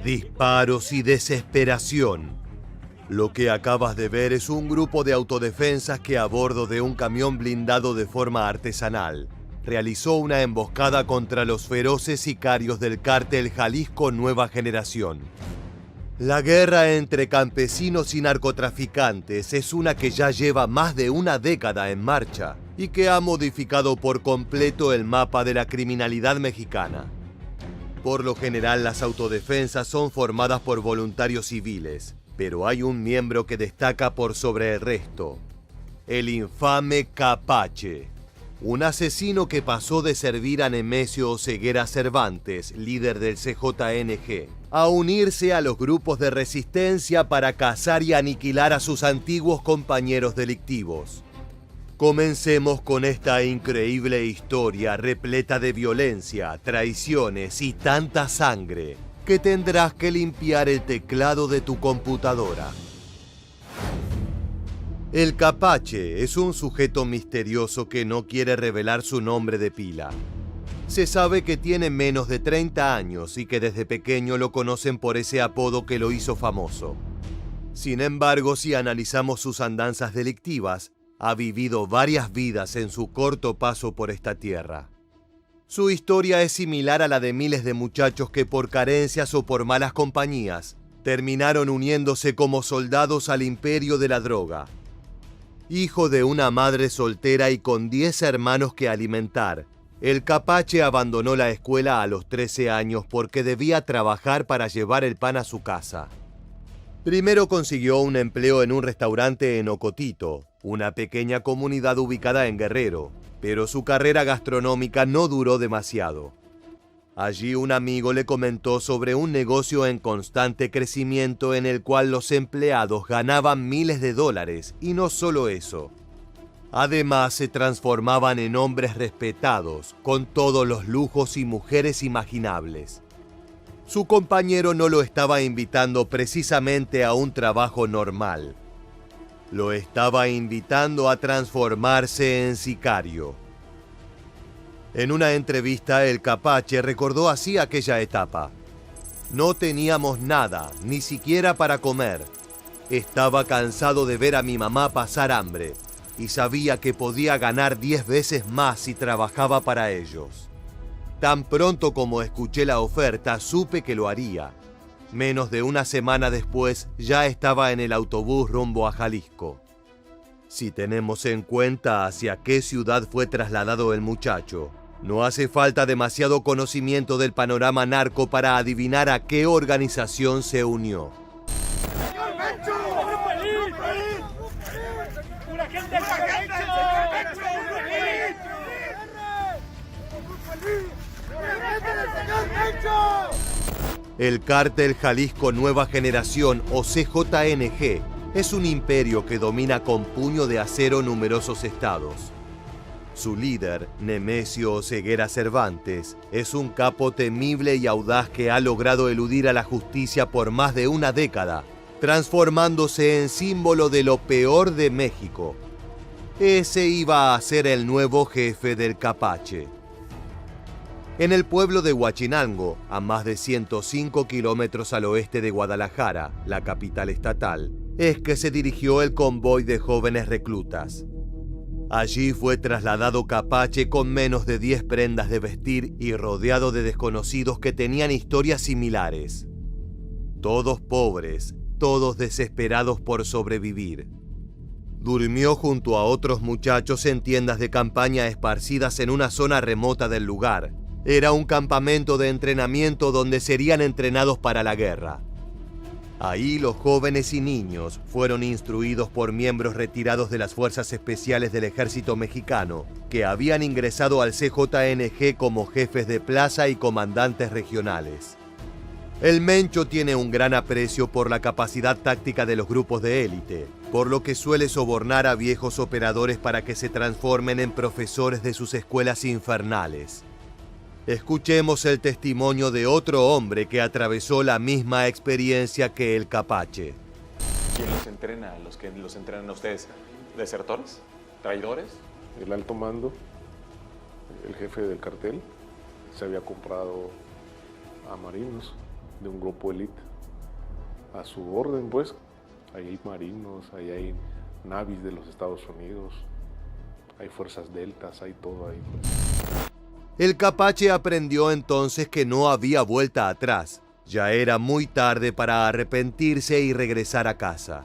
disparos y desesperación. Lo que acabas de ver es un grupo de autodefensas que a bordo de un camión blindado de forma artesanal realizó una emboscada contra los feroces sicarios del cártel Jalisco Nueva Generación. La guerra entre campesinos y narcotraficantes es una que ya lleva más de una década en marcha y que ha modificado por completo el mapa de la criminalidad mexicana. Por lo general, las autodefensas son formadas por voluntarios civiles, pero hay un miembro que destaca por sobre el resto: el infame Capache, un asesino que pasó de servir a Nemesio Oseguera Cervantes, líder del CJNG, a unirse a los grupos de resistencia para cazar y aniquilar a sus antiguos compañeros delictivos. Comencemos con esta increíble historia repleta de violencia, traiciones y tanta sangre que tendrás que limpiar el teclado de tu computadora. El Capache es un sujeto misterioso que no quiere revelar su nombre de pila. Se sabe que tiene menos de 30 años y que desde pequeño lo conocen por ese apodo que lo hizo famoso. Sin embargo, si analizamos sus andanzas delictivas, ha vivido varias vidas en su corto paso por esta tierra. Su historia es similar a la de miles de muchachos que por carencias o por malas compañías terminaron uniéndose como soldados al imperio de la droga. Hijo de una madre soltera y con 10 hermanos que alimentar, el Capache abandonó la escuela a los 13 años porque debía trabajar para llevar el pan a su casa. Primero consiguió un empleo en un restaurante en Ocotito, una pequeña comunidad ubicada en Guerrero, pero su carrera gastronómica no duró demasiado. Allí un amigo le comentó sobre un negocio en constante crecimiento en el cual los empleados ganaban miles de dólares, y no solo eso. Además, se transformaban en hombres respetados, con todos los lujos y mujeres imaginables. Su compañero no lo estaba invitando precisamente a un trabajo normal. Lo estaba invitando a transformarse en sicario. En una entrevista, el Capache recordó así aquella etapa: no teníamos nada, ni siquiera para comer. Estaba cansado de ver a mi mamá pasar hambre y sabía que podía ganar 10 veces más si trabajaba para ellos. Tan pronto como escuché la oferta, supe que lo haría. Menos de una semana después, ya estaba en el autobús rumbo a Jalisco. Si tenemos en cuenta hacia qué ciudad fue trasladado el muchacho, no hace falta demasiado conocimiento del panorama narco para adivinar a qué organización se unió. El cártel Jalisco Nueva Generación, o CJNG, es un imperio que domina con puño de acero numerosos estados. Su líder, Nemesio Oseguera Cervantes, es un capo temible y audaz que ha logrado eludir a la justicia por más de una década, transformándose en símbolo de lo peor de México. Ese iba a ser el nuevo jefe del Capache. En el pueblo de Huachinango, a más de 105 kilómetros al oeste de Guadalajara, la capital estatal, es que se dirigió el convoy de jóvenes reclutas. Allí fue trasladado Capache con menos de 10 prendas de vestir y rodeado de desconocidos que tenían historias similares. Todos pobres, todos desesperados por sobrevivir. Durmió junto a otros muchachos en tiendas de campaña esparcidas en una zona remota del lugar. Era un campamento de entrenamiento donde serían entrenados para la guerra. Ahí los jóvenes y niños fueron instruidos por miembros retirados de las Fuerzas Especiales del Ejército Mexicano, que habían ingresado al CJNG como jefes de plaza y comandantes regionales. El Mencho tiene un gran aprecio por la capacidad táctica de los grupos de élite, por lo que suele sobornar a viejos operadores para que se transformen en profesores de sus escuelas infernales. Escuchemos el testimonio de otro hombre que atravesó la misma experiencia que el Capache. ¿Quién los entrena? ¿Los que los entrenan a ustedes? ¿Desertores? ¿Traidores? El alto mando, el jefe del cartel, se había comprado a marinos de un grupo élite. A su orden, pues, ahí hay marinos, ahí hay navis de los Estados Unidos, hay fuerzas deltas, hay todo ahí, pues. El Capache aprendió entonces que no había vuelta atrás. Ya era muy tarde para arrepentirse y regresar a casa.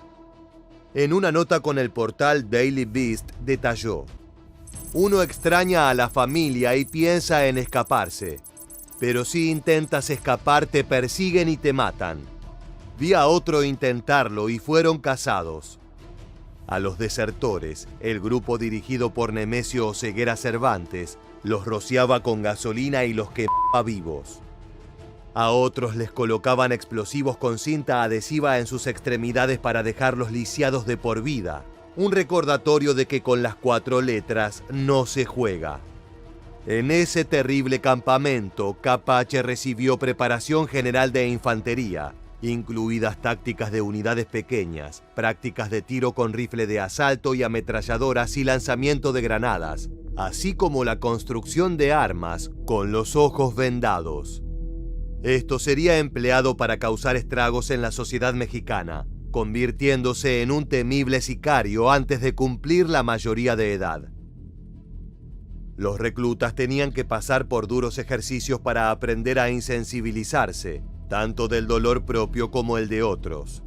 En una nota con el portal Daily Beast detalló: uno extraña a la familia y piensa en escaparse, pero si intentas escapar te persiguen y te matan. Vi a otro intentarlo y fueron cazados. A los desertores, el grupo dirigido por Nemesio Oseguera Cervantes los rociaba con gasolina y los quemaba vivos. A otros les colocaban explosivos con cinta adhesiva en sus extremidades para dejarlos lisiados de por vida. Un recordatorio de que con las 4 letras no se juega. En ese terrible campamento, Capache recibió preparación general de infantería, incluidas tácticas de unidades pequeñas, prácticas de tiro con rifle de asalto y ametralladoras y lanzamiento de granadas, así como la construcción de armas con los ojos vendados. Esto sería empleado para causar estragos en la sociedad mexicana, convirtiéndose en un temible sicario antes de cumplir la mayoría de edad. Los reclutas tenían que pasar por duros ejercicios para aprender a insensibilizarse, tanto del dolor propio como el de otros.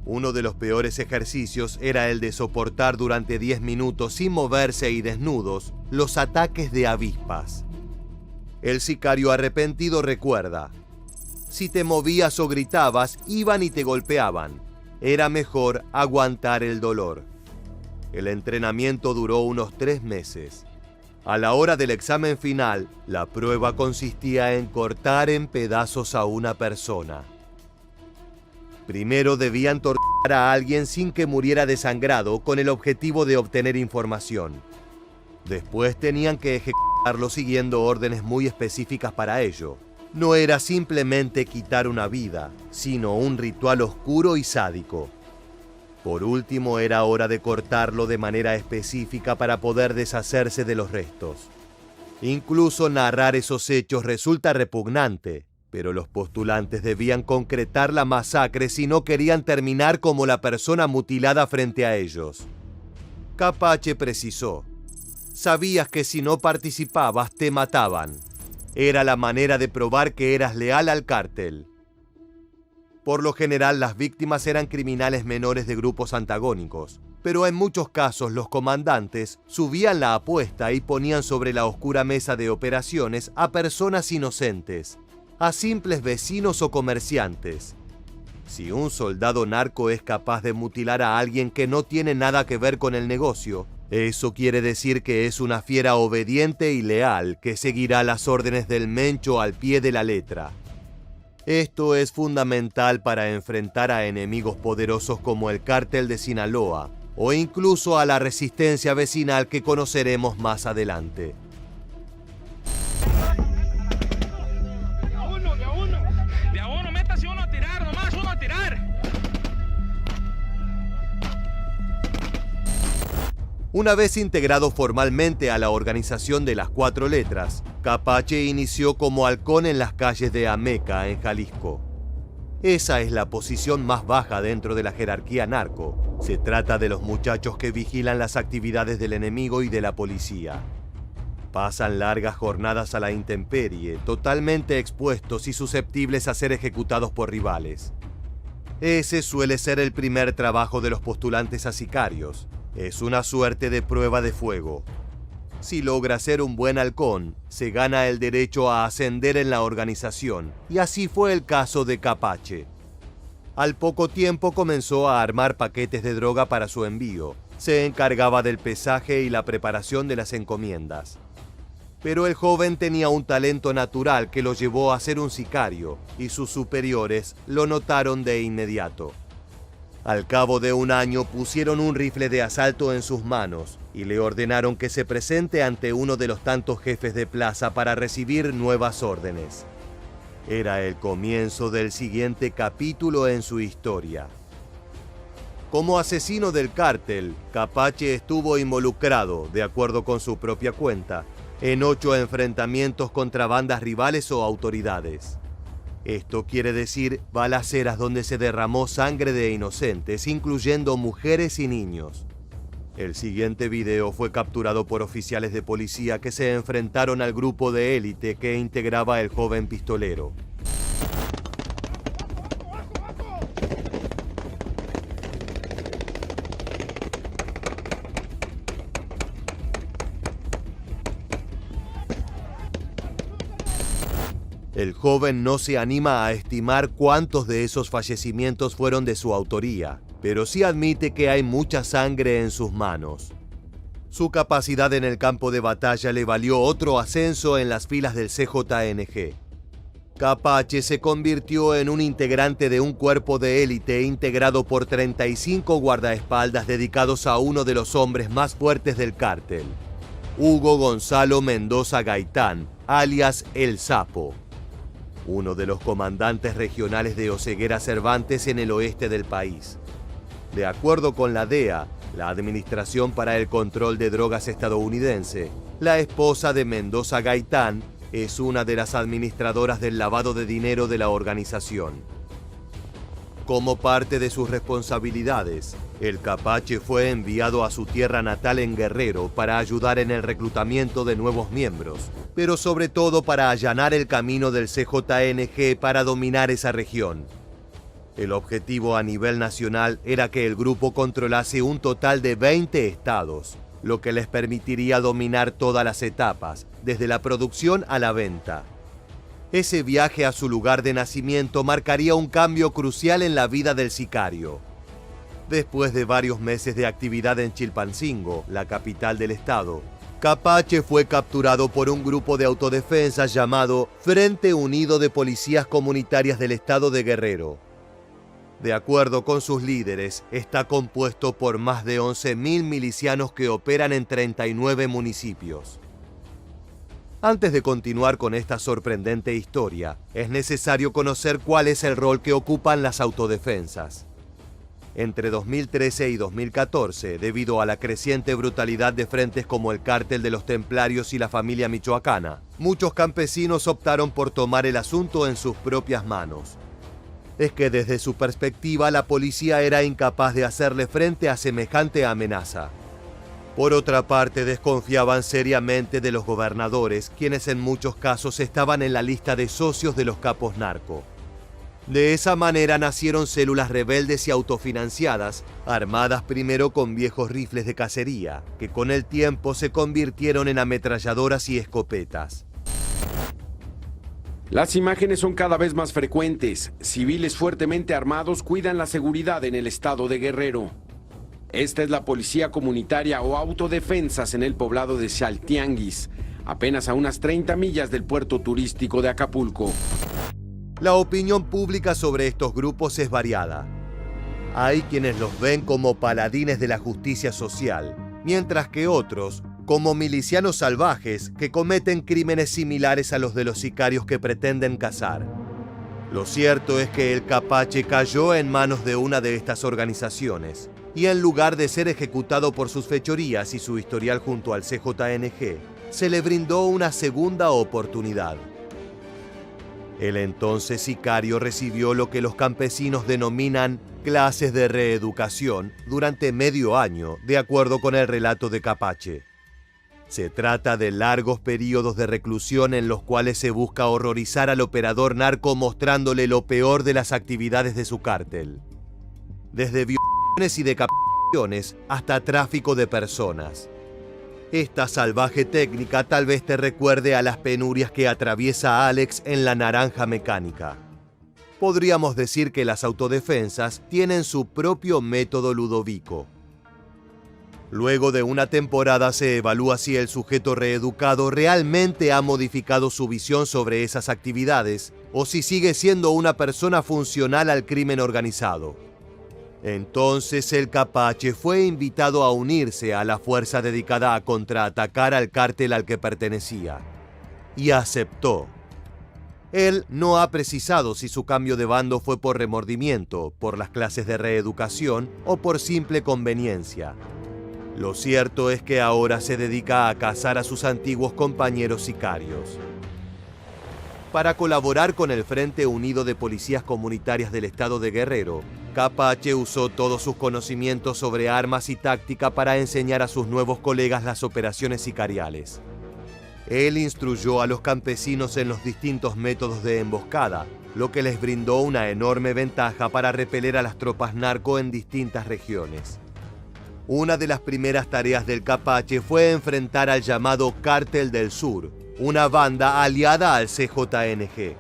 Uno de los peores ejercicios era el de soportar durante 10 minutos sin moverse y desnudos los ataques de avispas. El sicario arrepentido recuerda: si te movías o gritabas, iban y te golpeaban. Era mejor aguantar el dolor. El entrenamiento duró unos 3 meses. A la hora del examen final, la prueba consistía en cortar en pedazos a una persona. Primero debían torturar a alguien sin que muriera desangrado con el objetivo de obtener información. Después tenían que ejecutarlo siguiendo órdenes muy específicas para ello. No era simplemente quitar una vida, sino un ritual oscuro y sádico. Por último, era hora de cortarlo de manera específica para poder deshacerse de los restos. Incluso narrar esos hechos resulta repugnante, pero los postulantes debían concretar la masacre si no querían terminar como la persona mutilada frente a ellos. Capache precisó: sabías que si no participabas te mataban. Era la manera de probar que eras leal al cártel. Por lo general, las víctimas eran criminales menores de grupos antagónicos, pero en muchos casos los comandantes subían la apuesta y ponían sobre la oscura mesa de operaciones a personas inocentes, a simples vecinos o comerciantes. Si un soldado narco es capaz de mutilar a alguien que no tiene nada que ver con el negocio, eso quiere decir que es una fiera obediente y leal que seguirá las órdenes del Mencho al pie de la letra. Esto es fundamental para enfrentar a enemigos poderosos como el Cártel de Sinaloa o incluso a la resistencia vecinal que conoceremos más adelante. De a uno, métase uno a tirar, nomás uno a tirar. Una vez integrado formalmente a la organización de las 4 letras, Capache inició como halcón en las calles de Ameca, en Jalisco. Esa es la posición más baja dentro de la jerarquía narco. Se trata de los muchachos que vigilan las actividades del enemigo y de la policía. Pasan largas jornadas a la intemperie, totalmente expuestos y susceptibles a ser ejecutados por rivales. Ese suele ser el primer trabajo de los postulantes a sicarios. Es una suerte de prueba de fuego. Si logra ser un buen halcón, se gana el derecho a ascender en la organización, y así fue el caso de Capache. Al poco tiempo comenzó a armar paquetes de droga para su envío. Se encargaba del pesaje y la preparación de las encomiendas. Pero el joven tenía un talento natural que lo llevó a ser un sicario, y sus superiores lo notaron de inmediato. Al cabo de un año pusieron un rifle de asalto en sus manos y le ordenaron que se presente ante uno de los tantos jefes de plaza para recibir nuevas órdenes. Era el comienzo del siguiente capítulo en su historia. Como asesino del cártel, Capache estuvo involucrado, de acuerdo con su propia cuenta, en 8 enfrentamientos contra bandas rivales o autoridades. Esto quiere decir balaceras donde se derramó sangre de inocentes, incluyendo mujeres y niños. El siguiente video fue capturado por oficiales de policía que se enfrentaron al grupo de élite que integraba el joven pistolero. El joven no se anima a estimar cuántos de esos fallecimientos fueron de su autoría, pero sí admite que hay mucha sangre en sus manos. Su capacidad en el campo de batalla le valió otro ascenso en las filas del CJNG. Capache se convirtió en un integrante de un cuerpo de élite integrado por 35 guardaespaldas dedicados a uno de los hombres más fuertes del cártel, Hugo Gonzalo Mendoza Gaitán, alias El Sapo, uno de los comandantes regionales de Oseguera Cervantes en el oeste del país. De acuerdo con la DEA, la Administración para el Control de Drogas estadounidense, la esposa de Mendoza Gaitán es una de las administradoras del lavado de dinero de la organización. Como parte de sus responsabilidades, el Capache fue enviado a su tierra natal en Guerrero para ayudar en el reclutamiento de nuevos miembros, pero sobre todo para allanar el camino del CJNG para dominar esa región. El objetivo a nivel nacional era que el grupo controlase un total de 20 estados, lo que les permitiría dominar todas las etapas, desde la producción a la venta. Ese viaje a su lugar de nacimiento marcaría un cambio crucial en la vida del sicario. Después de varios meses de actividad en Chilpancingo, la capital del estado, Capache fue capturado por un grupo de autodefensa llamado Frente Unido de Policías Comunitarias del Estado de Guerrero. De acuerdo con sus líderes, está compuesto por más de 11.000 milicianos que operan en 39 municipios. Antes de continuar con esta sorprendente historia, es necesario conocer cuál es el rol que ocupan las autodefensas. Entre 2013 y 2014, debido a la creciente brutalidad de frentes como el Cártel de los Templarios y la Familia Michoacana, muchos campesinos optaron por tomar el asunto en sus propias manos. Es que desde su perspectiva, la policía era incapaz de hacerle frente a semejante amenaza. Por otra parte, desconfiaban seriamente de los gobernadores, quienes en muchos casos estaban en la lista de socios de los capos narco. De esa manera nacieron células rebeldes y autofinanciadas, armadas primero con viejos rifles de cacería, que con el tiempo se convirtieron en ametralladoras y escopetas. Las imágenes son cada vez más frecuentes. Civiles fuertemente armados cuidan la seguridad en el estado de Guerrero. Esta es la policía comunitaria o autodefensas en el poblado de Chaltianguis, apenas a unas 30 millas del puerto turístico de Acapulco. La opinión pública sobre estos grupos es variada. Hay quienes los ven como paladines de la justicia social, mientras que otros como milicianos salvajes que cometen crímenes similares a los de los sicarios que pretenden cazar. Lo cierto es que el Capache cayó en manos de una de estas organizaciones, y en lugar de ser ejecutado por sus fechorías y su historial junto al CJNG, se le brindó una segunda oportunidad. El entonces sicario recibió lo que los campesinos denominan clases de reeducación durante medio año, de acuerdo con el relato de Capache. Se trata de largos periodos de reclusión en los cuales se busca horrorizar al operador narco mostrándole lo peor de las actividades de su cártel. Desde violaciones y decapitaciones hasta tráfico de personas. Esta salvaje técnica tal vez te recuerde a las penurias que atraviesa Alex en La Naranja Mecánica. Podríamos decir que las autodefensas tienen su propio método Ludovico. Luego de una temporada se evalúa si el sujeto reeducado realmente ha modificado su visión sobre esas actividades o si sigue siendo una persona funcional al crimen organizado. Entonces el Capache fue invitado a unirse a la fuerza dedicada a contraatacar al cártel al que pertenecía. Y aceptó. Él no ha precisado si su cambio de bando fue por remordimiento, por las clases de reeducación o por simple conveniencia. Lo cierto es que ahora se dedica a cazar a sus antiguos compañeros sicarios. Para colaborar con el Frente Unido de Policías Comunitarias del Estado de Guerrero, Capache usó todos sus conocimientos sobre armas y táctica para enseñar a sus nuevos colegas las operaciones sicariales. Él instruyó a los campesinos en los distintos métodos de emboscada, lo que les brindó una enorme ventaja para repeler a las tropas narco en distintas regiones. Una de las primeras tareas del Capache fue enfrentar al llamado Cártel del Sur, una banda aliada al CJNG.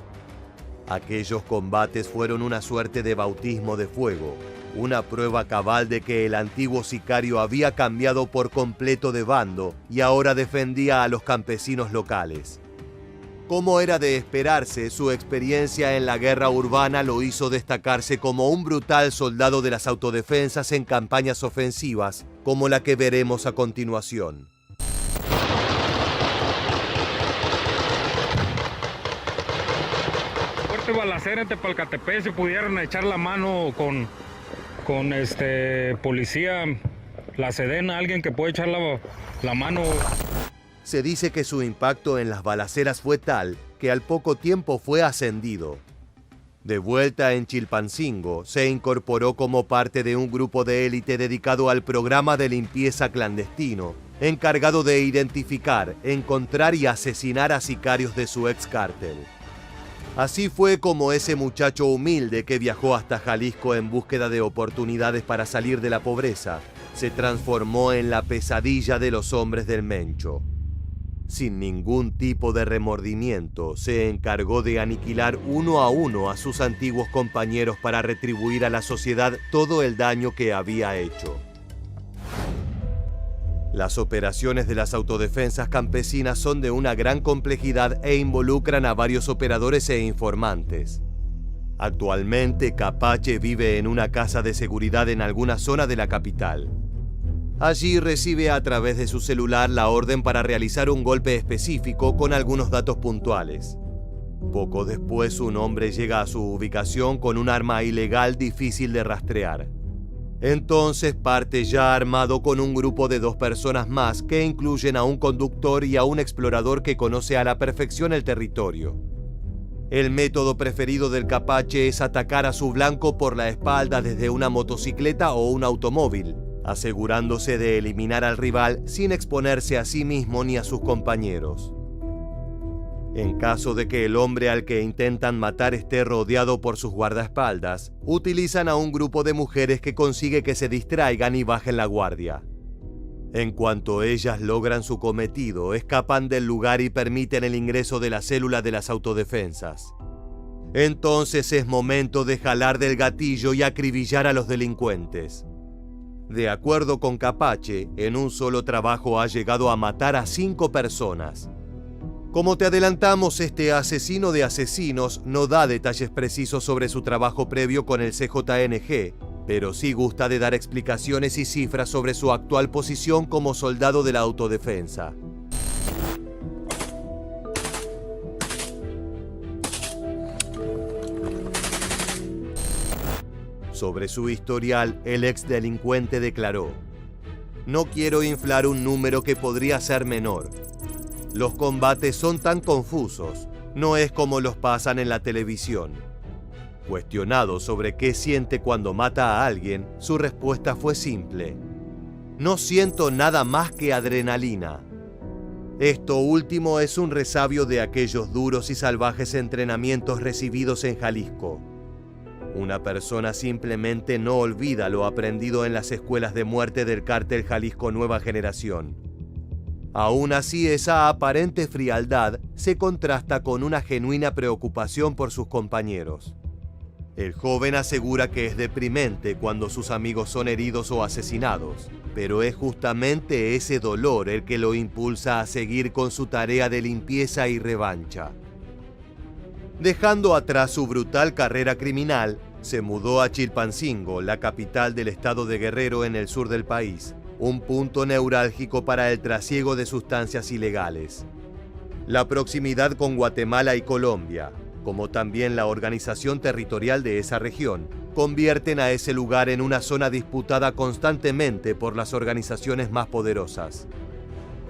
Aquellos combates fueron una suerte de bautismo de fuego, una prueba cabal de que el antiguo sicario había cambiado por completo de bando y ahora defendía a los campesinos locales. Como era de esperarse, su experiencia en la guerra urbana lo hizo destacarse como un brutal soldado de las autodefensas en campañas ofensivas, como la que veremos a continuación. Fuerte balacera en Tepalcatepec, si pudieran echar la mano con policía, la Sedena, alguien que puede echar la mano. Se dice que su impacto en las balaceras fue tal que al poco tiempo fue ascendido. De vuelta en Chilpancingo, se incorporó como parte de un grupo de élite dedicado al programa de limpieza clandestino, encargado de identificar, encontrar y asesinar a sicarios de su ex cártel. Así fue como ese muchacho humilde que viajó hasta Jalisco en búsqueda de oportunidades para salir de la pobreza, se transformó en la pesadilla de los hombres del Mencho. Sin ningún tipo de remordimiento, se encargó de aniquilar uno a sus antiguos compañeros para retribuir a la sociedad todo el daño que había hecho. Las operaciones de las autodefensas campesinas son de una gran complejidad e involucran a varios operadores e informantes. Actualmente, Capache vive en una casa de seguridad en alguna zona de la capital. Allí recibe a través de su celular la orden para realizar un golpe específico con algunos datos puntuales. Poco después, un hombre llega a su ubicación con un arma ilegal difícil de rastrear. Entonces parte ya armado con un grupo de 2 personas más que incluyen a un conductor y a un explorador que conoce a la perfección el territorio. El método preferido del Capache es atacar a su blanco por la espalda desde una motocicleta o un automóvil, asegurándose de eliminar al rival sin exponerse a sí mismo ni a sus compañeros. En caso de que el hombre al que intentan matar esté rodeado por sus guardaespaldas, utilizan a un grupo de mujeres que consigue que se distraigan y bajen la guardia. En cuanto ellas logran su cometido, escapan del lugar y permiten el ingreso de la célula de las autodefensas. Entonces es momento de jalar del gatillo y acribillar a los delincuentes. De acuerdo con Capache, en un solo trabajo ha llegado a matar a 5 personas. Como te adelantamos, este asesino de asesinos no da detalles precisos sobre su trabajo previo con el CJNG, pero sí gusta de dar explicaciones y cifras sobre su actual posición como soldado de la autodefensa. Sobre su historial, el ex delincuente declaró: "No quiero inflar un número que podría ser menor. Los combates son tan confusos, no es como los pasan en la televisión". Cuestionado sobre qué siente cuando mata a alguien, su respuesta fue simple: "No siento nada más que adrenalina". Esto último es un resabio de aquellos duros y salvajes entrenamientos recibidos en Jalisco. Una persona simplemente no olvida lo aprendido en las escuelas de muerte del cártel Jalisco Nueva Generación. Aún así, esa aparente frialdad se contrasta con una genuina preocupación por sus compañeros. El joven asegura que es deprimente cuando sus amigos son heridos o asesinados, pero es justamente ese dolor el que lo impulsa a seguir con su tarea de limpieza y revancha. Dejando atrás su brutal carrera criminal, se mudó a Chilpancingo, la capital del estado de Guerrero en el sur del país, un punto neurálgico para el trasiego de sustancias ilegales. La proximidad con Guatemala y Colombia, como también la organización territorial de esa región, convierten a ese lugar en una zona disputada constantemente por las organizaciones más poderosas.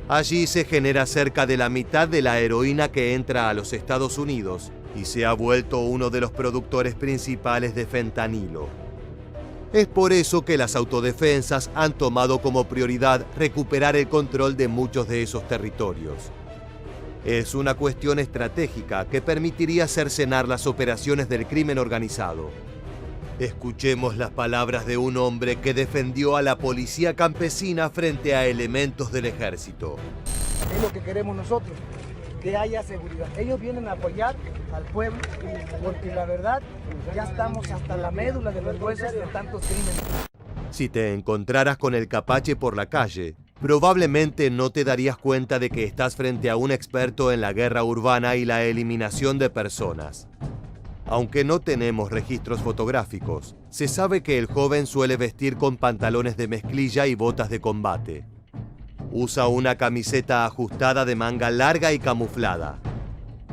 Allí se genera cerca de la mitad de la heroína que entra a los Estados Unidos y se ha vuelto uno de los productores principales de fentanilo. Es por eso que las autodefensas han tomado como prioridad recuperar el control de muchos de esos territorios. Es una cuestión estratégica que permitiría cercenar las operaciones del crimen organizado. Escuchemos las palabras de un hombre que defendió a la policía campesina frente a elementos del ejército. Es lo que queremos nosotros, que haya seguridad. Ellos vienen a apoyar al pueblo porque la verdad ya estamos hasta la médula de los huesos de tantos crímenes. Si te encontraras con el Capache por la calle, probablemente no te darías cuenta de que estás frente a un experto en la guerra urbana y la eliminación de personas. Aunque no tenemos registros fotográficos, se sabe que el joven suele vestir con pantalones de mezclilla y botas de combate. Usa una camiseta ajustada de manga larga y camuflada.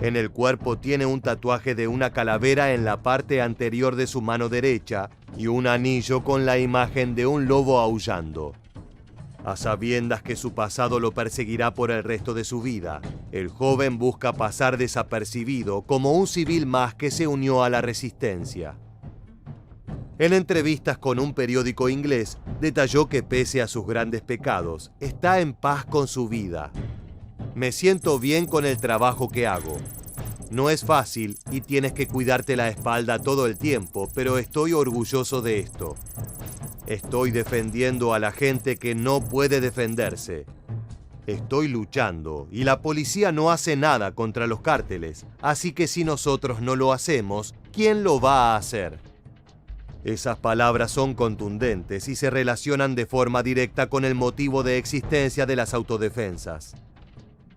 En el cuerpo tiene un tatuaje de una calavera en la parte anterior de su mano derecha y un anillo con la imagen de un lobo aullando. A sabiendas que su pasado lo perseguirá por el resto de su vida, el joven busca pasar desapercibido como un civil más que se unió a la resistencia. En entrevistas con un periódico inglés, detalló que pese a sus grandes pecados, está en paz con su vida. Me siento bien con el trabajo que hago. No es fácil y tienes que cuidarte la espalda todo el tiempo, pero estoy orgulloso de esto. Estoy defendiendo a la gente que no puede defenderse. Estoy luchando y la policía no hace nada contra los cárteles, así que si nosotros no lo hacemos, ¿quién lo va a hacer? Esas palabras son contundentes y se relacionan de forma directa con el motivo de existencia de las autodefensas.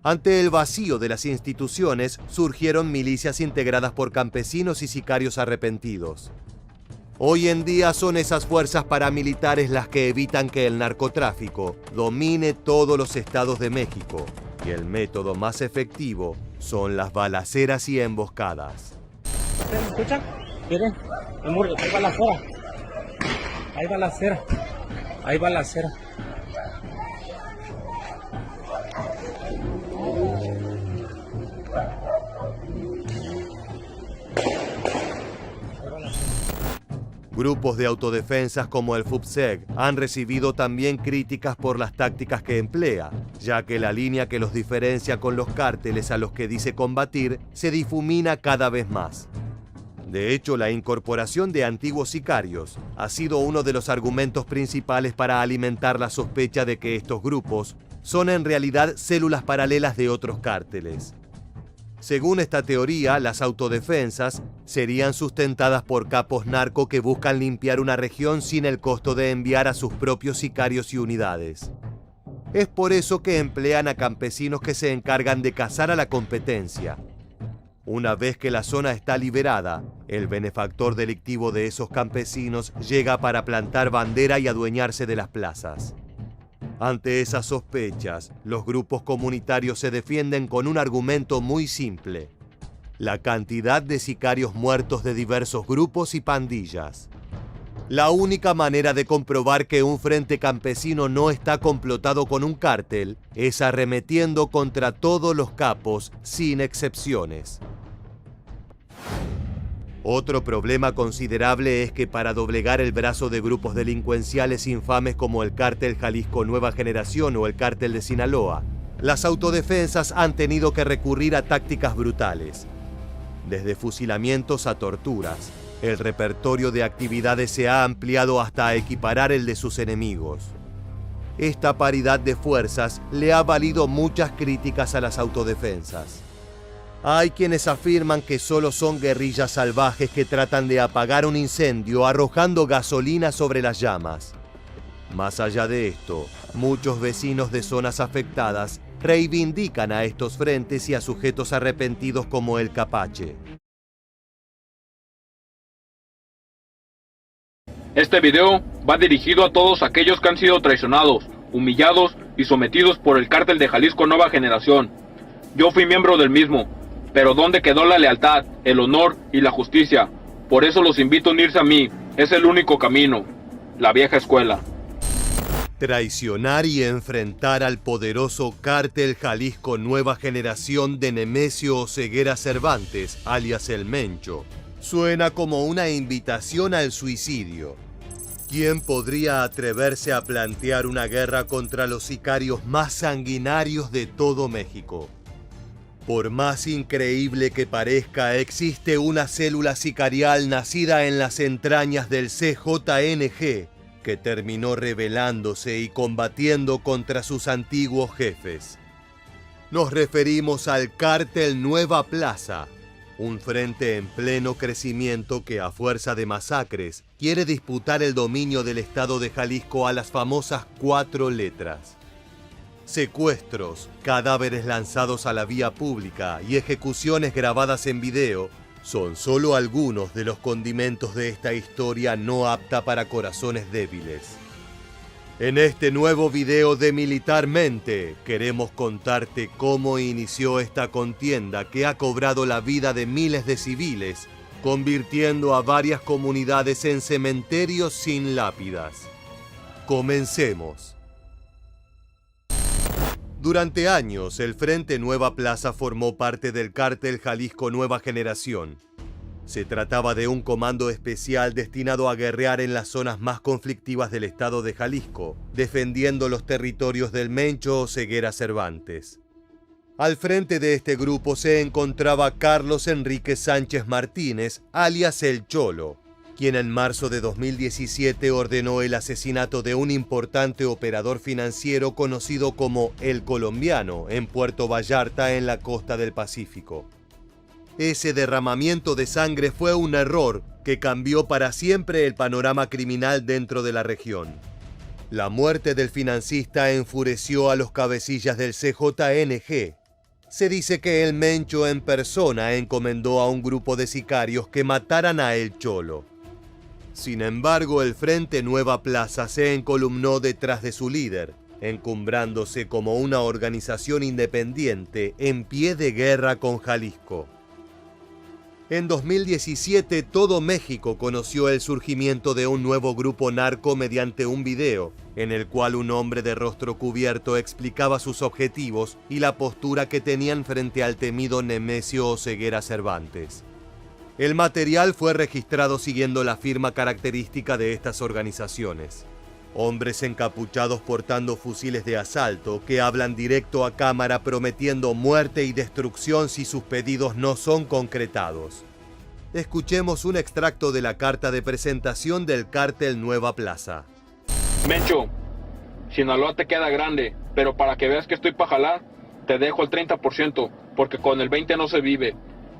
Ante el vacío de las instituciones, surgieron milicias integradas por campesinos y sicarios arrepentidos. Hoy en día son esas fuerzas paramilitares las que evitan que el narcotráfico domine todos los estados de México, y el método más efectivo son las balaceras y emboscadas. ¿Me escuchan? Miren, amor, ahí va la acera. Ahí va la acera. Ahí va la acera. Grupos de autodefensas como el FUPSEG han recibido también críticas por las tácticas que emplea, ya que la línea que los diferencia con los cárteles a los que dice combatir se difumina cada vez más. De hecho, la incorporación de antiguos sicarios ha sido uno de los argumentos principales para alimentar la sospecha de que estos grupos son en realidad células paralelas de otros cárteles. Según esta teoría, las autodefensas serían sustentadas por capos narco que buscan limpiar una región sin el costo de enviar a sus propios sicarios y unidades. Es por eso que emplean a campesinos que se encargan de cazar a la competencia. Una vez que la zona está liberada, el benefactor delictivo de esos campesinos llega para plantar bandera y adueñarse de las plazas. Ante esas sospechas, los grupos comunitarios se defienden con un argumento muy simple: la cantidad de sicarios muertos de diversos grupos y pandillas. La única manera de comprobar que un frente campesino no está complotado con un cártel es arremetiendo contra todos los capos, sin excepciones. Otro problema considerable es que para doblegar el brazo de grupos delincuenciales infames como el Cártel Jalisco Nueva Generación o el Cártel de Sinaloa, las autodefensas han tenido que recurrir a tácticas brutales. Desde fusilamientos a torturas, el repertorio de actividades se ha ampliado hasta equiparar el de sus enemigos. Esta paridad de fuerzas le ha valido muchas críticas a las autodefensas. Hay quienes afirman que solo son guerrillas salvajes que tratan de apagar un incendio arrojando gasolina sobre las llamas. Más allá de esto, muchos vecinos de zonas afectadas reivindican a estos frentes y a sujetos arrepentidos como el Capache. Este video va dirigido a todos aquellos que han sido traicionados, humillados y sometidos por el Cártel de Jalisco Nueva Generación. Yo fui miembro del mismo, pero ¿dónde quedó la lealtad, el honor y la justicia? Por eso los invito a unirse a mí, es el único camino, la vieja escuela. Traicionar y enfrentar al poderoso cártel Jalisco Nueva Generación de Nemesio Oseguera Cervantes, alias El Mencho, suena como una invitación al suicidio. ¿Quién podría atreverse a plantear una guerra contra los sicarios más sanguinarios de todo México? Por más increíble que parezca, existe una célula sicarial nacida en las entrañas del CJNG que terminó rebelándose y combatiendo contra sus antiguos jefes. Nos referimos al Cártel Nueva Plaza, un frente en pleno crecimiento que a fuerza de masacres quiere disputar el dominio del estado de Jalisco a las famosas 4 letras. Secuestros, cadáveres lanzados a la vía pública y ejecuciones grabadas en video son solo algunos de los condimentos de esta historia no apta para corazones débiles. En este nuevo video de Militarmente queremos contarte cómo inició esta contienda que ha cobrado la vida de miles de civiles, convirtiendo a varias comunidades en cementerios sin lápidas. Comencemos. Durante años, el Frente Nueva Plaza formó parte del Cártel Jalisco Nueva Generación. Se trataba de un comando especial destinado a guerrear en las zonas más conflictivas del estado de Jalisco, defendiendo los territorios del Mencho Oseguera Cervantes. Al frente de este grupo se encontraba Carlos Enrique Sánchez Martínez, alias El Cholo, quien en marzo de 2017 ordenó el asesinato de un importante operador financiero conocido como El Colombiano en Puerto Vallarta, en la costa del Pacífico. Ese derramamiento de sangre fue un error que cambió para siempre el panorama criminal dentro de la región. La muerte del financista enfureció a los cabecillas del CJNG. Se dice que el Mencho en persona encomendó a un grupo de sicarios que mataran a El Cholo. Sin embargo, el Frente Nueva Plaza se encolumnó detrás de su líder, encumbrándose como una organización independiente en pie de guerra con Jalisco. En 2017, todo México conoció el surgimiento de un nuevo grupo narco mediante un video, en el cual un hombre de rostro cubierto explicaba sus objetivos y la postura que tenían frente al temido Nemesio Oseguera Cervantes. El material fue registrado siguiendo la firma característica de estas organizaciones. Hombres encapuchados portando fusiles de asalto que hablan directo a cámara prometiendo muerte y destrucción si sus pedidos no son concretados. Escuchemos un extracto de la carta de presentación del Cártel Nueva Plaza. Mencho, Sinaloa te queda grande, pero para que veas que estoy para jalar, te dejo el 30%, porque con el 20% no se vive.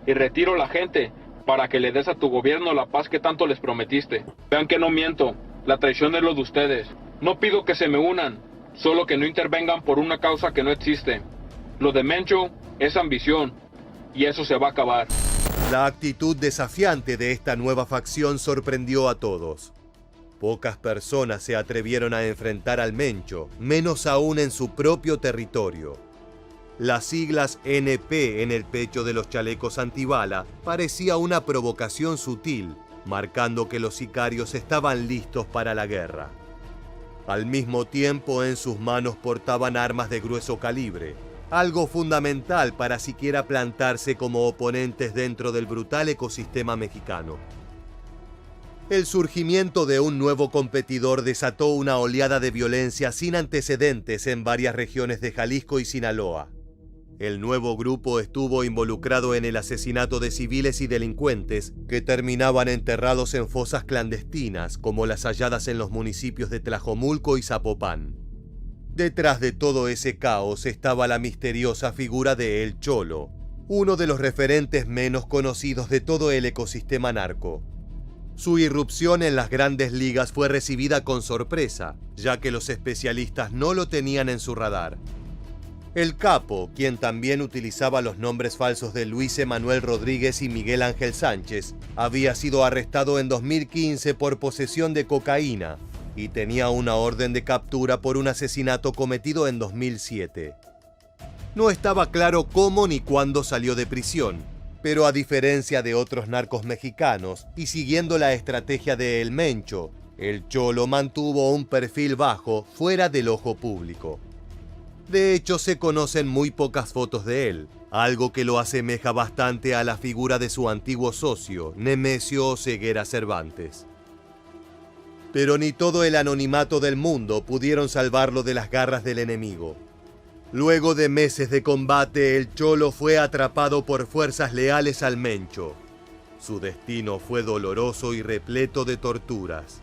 Y retiro la gente para que le des a tu gobierno la paz que tanto les prometiste. Vean que no miento, la traición es lo de ustedes. No pido que se me unan, solo que no intervengan por una causa que no existe. Lo de Mencho es ambición, y eso se va a acabar. La actitud desafiante de esta nueva facción sorprendió a todos. Pocas personas se atrevieron a enfrentar al Mencho, menos aún en su propio territorio. Las siglas NP en el pecho de los chalecos antibala parecía una provocación sutil, marcando que los sicarios estaban listos para la guerra. Al mismo tiempo, en sus manos portaban armas de grueso calibre, algo fundamental para siquiera plantarse como oponentes dentro del brutal ecosistema mexicano. El surgimiento de un nuevo competidor desató una oleada de violencia sin antecedentes en varias regiones de Jalisco y Sinaloa. El nuevo grupo estuvo involucrado en el asesinato de civiles y delincuentes que terminaban enterrados en fosas clandestinas, como las halladas en los municipios de Tlajomulco y Zapopan. Detrás de todo ese caos estaba la misteriosa figura de El Cholo, uno de los referentes menos conocidos de todo el ecosistema narco. Su irrupción en las grandes ligas fue recibida con sorpresa, ya que los especialistas no lo tenían en su radar. El capo, quien también utilizaba los nombres falsos de Luis Emanuel Rodríguez y Miguel Ángel Sánchez, había sido arrestado en 2015 por posesión de cocaína y tenía una orden de captura por un asesinato cometido en 2007. No estaba claro cómo ni cuándo salió de prisión, pero a diferencia de otros narcos mexicanos y siguiendo la estrategia de El Mencho, El Cholo mantuvo un perfil bajo fuera del ojo público. De hecho, se conocen muy pocas fotos de él, algo que lo asemeja bastante a la figura de su antiguo socio, Nemesio Oseguera Cervantes. Pero ni todo el anonimato del mundo pudieron salvarlo de las garras del enemigo. Luego de meses de combate, el Cholo fue atrapado por fuerzas leales al Mencho. Su destino fue doloroso y repleto de torturas.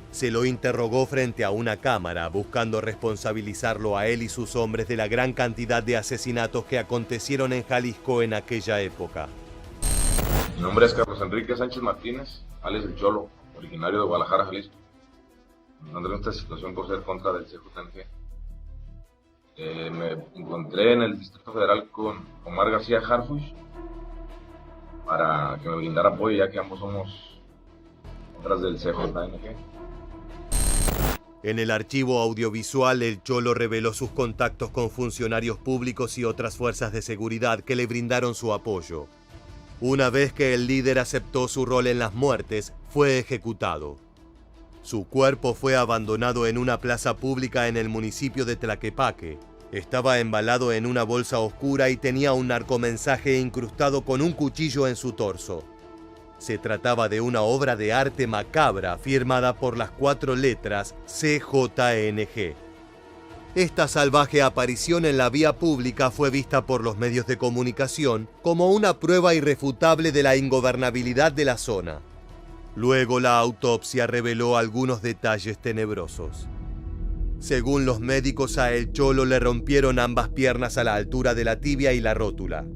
Se lo interrogó frente a una cámara, buscando responsabilizarlo a él y sus hombres de la gran cantidad de asesinatos que acontecieron en Jalisco en aquella época. Mi nombre es Carlos Enrique Sánchez Martínez, alias El Cholo, originario de Guadalajara, Jalisco. Me encontré en esta situación por ser contra del CJNG. Me encontré en el Distrito Federal con Omar García Harfuch para que me brindara apoyo, ya que ambos somos contras del CJNG. En el archivo audiovisual, el Cholo reveló sus contactos con funcionarios públicos y otras fuerzas de seguridad que le brindaron su apoyo. Una vez que el líder aceptó su rol en las muertes, fue ejecutado. Su cuerpo fue abandonado en una plaza pública en el municipio de Tlaquepaque. Estaba embalado en una bolsa oscura y tenía un narcomensaje incrustado con un cuchillo en su torso. Se trataba de una obra de arte macabra firmada por las 4 letras CJNG. Esta salvaje aparición en la vía pública fue vista por los medios de comunicación como una prueba irrefutable de la ingobernabilidad de la zona. Luego la autopsia reveló algunos detalles tenebrosos. Según los médicos, a El Cholo le rompieron ambas piernas a la altura de la tibia y la rótula.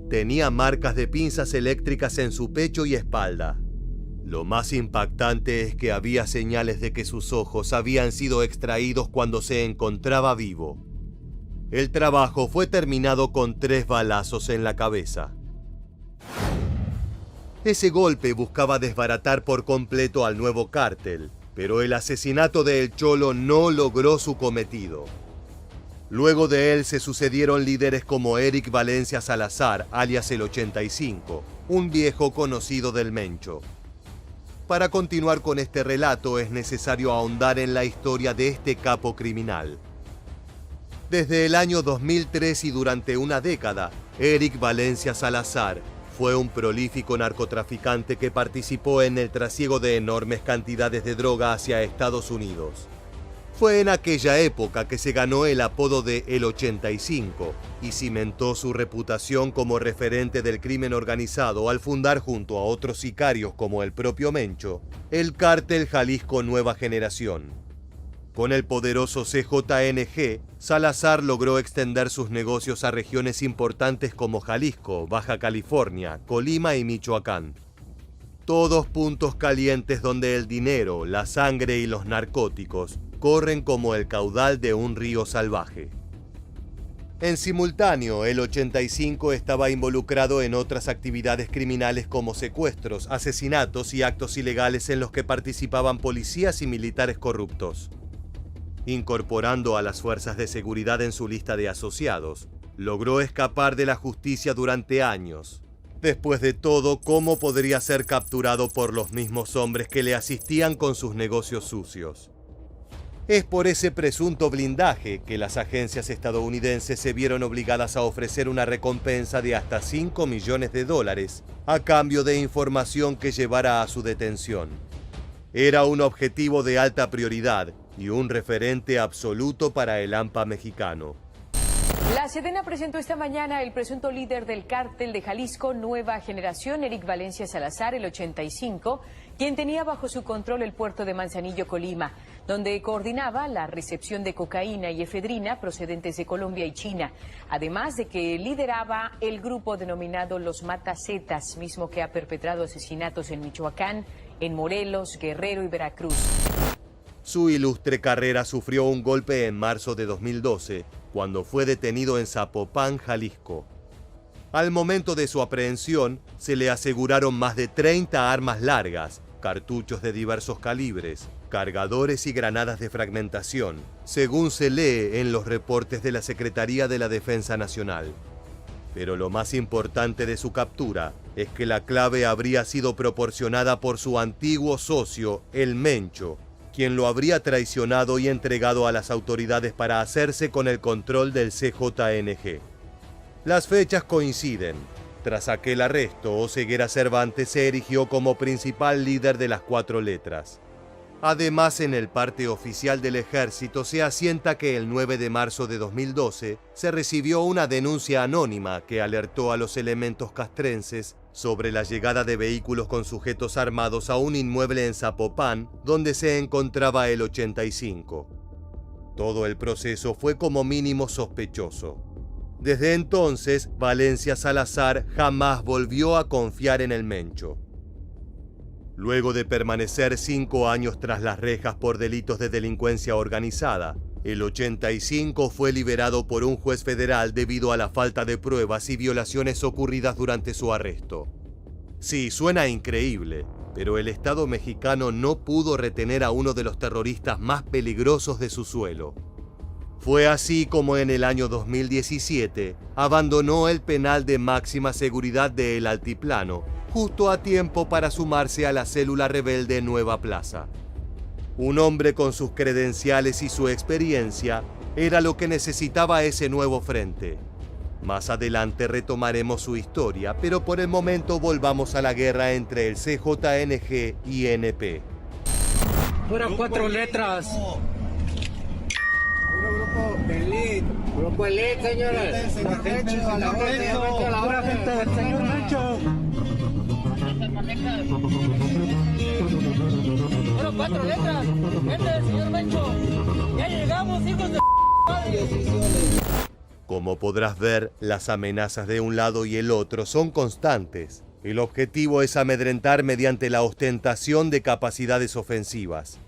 Tenía marcas de pinzas eléctricas en su pecho y espalda. Lo más impactante es que había señales de que sus ojos habían sido extraídos cuando se encontraba vivo. El trabajo fue terminado con 3 balazos en la cabeza. Ese golpe buscaba desbaratar por completo al nuevo cártel, pero el asesinato de El Cholo no logró su cometido. Luego de él se sucedieron líderes como Eric Valencia Salazar, alias el 85, un viejo conocido del Mencho. Para continuar con este relato es necesario ahondar en la historia de este capo criminal. Desde el año 2003 y durante una década, Eric Valencia Salazar fue un prolífico narcotraficante que participó en el trasiego de enormes cantidades de droga hacia Estados Unidos. Fue en aquella época que se ganó el apodo de El 85 y cimentó su reputación como referente del crimen organizado al fundar junto a otros sicarios como el propio Mencho, el cártel Jalisco Nueva Generación. Con el poderoso CJNG, Salazar logró extender sus negocios a regiones importantes como Jalisco, Baja California, Colima y Michoacán. Todos puntos calientes donde el dinero, la sangre y los narcóticos corren como el caudal de un río salvaje. En simultáneo, el 85 estaba involucrado en otras actividades criminales como secuestros, asesinatos y actos ilegales en los que participaban policías y militares corruptos. Incorporando a las fuerzas de seguridad en su lista de asociados, logró escapar de la justicia durante años. Después de todo, ¿cómo podría ser capturado por los mismos hombres que le asistían con sus negocios sucios? Es por ese presunto blindaje que las agencias estadounidenses se vieron obligadas a ofrecer una recompensa de hasta $5 millones a cambio de información que llevara a su detención. Era un objetivo de alta prioridad y un referente absoluto para el AMPA mexicano. La Sedena presentó esta mañana el presunto líder del cártel de Jalisco Nueva Generación, Eric Valencia Salazar, el 85, quien tenía bajo su control el puerto de Manzanillo, Colima, donde coordinaba la recepción de cocaína y efedrina procedentes de Colombia y China, además de que lideraba el grupo denominado Los Matacetas, mismo que ha perpetrado asesinatos en Michoacán, en Morelos, Guerrero y Veracruz. Su ilustre carrera sufrió un golpe en marzo de 2012, cuando fue detenido en Zapopan, Jalisco. Al momento de su aprehensión, se le aseguraron más de 30 armas largas, cartuchos de diversos calibres, cargadores y granadas de fragmentación, según se lee en los reportes de la Secretaría de la Defensa Nacional. Pero lo más importante de su captura es que la clave habría sido proporcionada por su antiguo socio, el Mencho, quien lo habría traicionado y entregado a las autoridades para hacerse con el control del CJNG. Las fechas coinciden. Tras aquel arresto, Oseguera Cervantes se erigió como principal líder de las Cuatro Letras. Además, en el parte oficial del ejército se asienta que el 9 de marzo de 2012 se recibió una denuncia anónima que alertó a los elementos castrenses sobre la llegada de vehículos con sujetos armados a un inmueble en Zapopan, donde se encontraba el 85. Todo el proceso fue como mínimo sospechoso. Desde entonces, Valencia Salazar jamás volvió a confiar en el Mencho. Luego de permanecer 5 años tras las rejas por delitos de delincuencia organizada, el 85 fue liberado por un juez federal debido a la falta de pruebas y violaciones ocurridas durante su arresto. Sí, suena increíble, pero el Estado mexicano no pudo retener a uno de los terroristas más peligrosos de su suelo. Fue así como en el año 2017 abandonó el penal de máxima seguridad de El Altiplano, justo a tiempo para sumarse a la célula rebelde Nueva Plaza. Un hombre con sus credenciales y su experiencia era lo que necesitaba ese nuevo frente. Más adelante retomaremos su historia, pero por el momento volvamos a la guerra entre el CJNG y NP. Fueron 4 letras. Grupo Elite, señores. Pura gente del señor Mencho. Fueron 4 letras. Gente del señor Mencho. Ya llegamos, hijos de madre. Como podrás ver, las amenazas de un lado y el otro son constantes. El objetivo es amedrentar mediante la ostentación de capacidades ofensivas.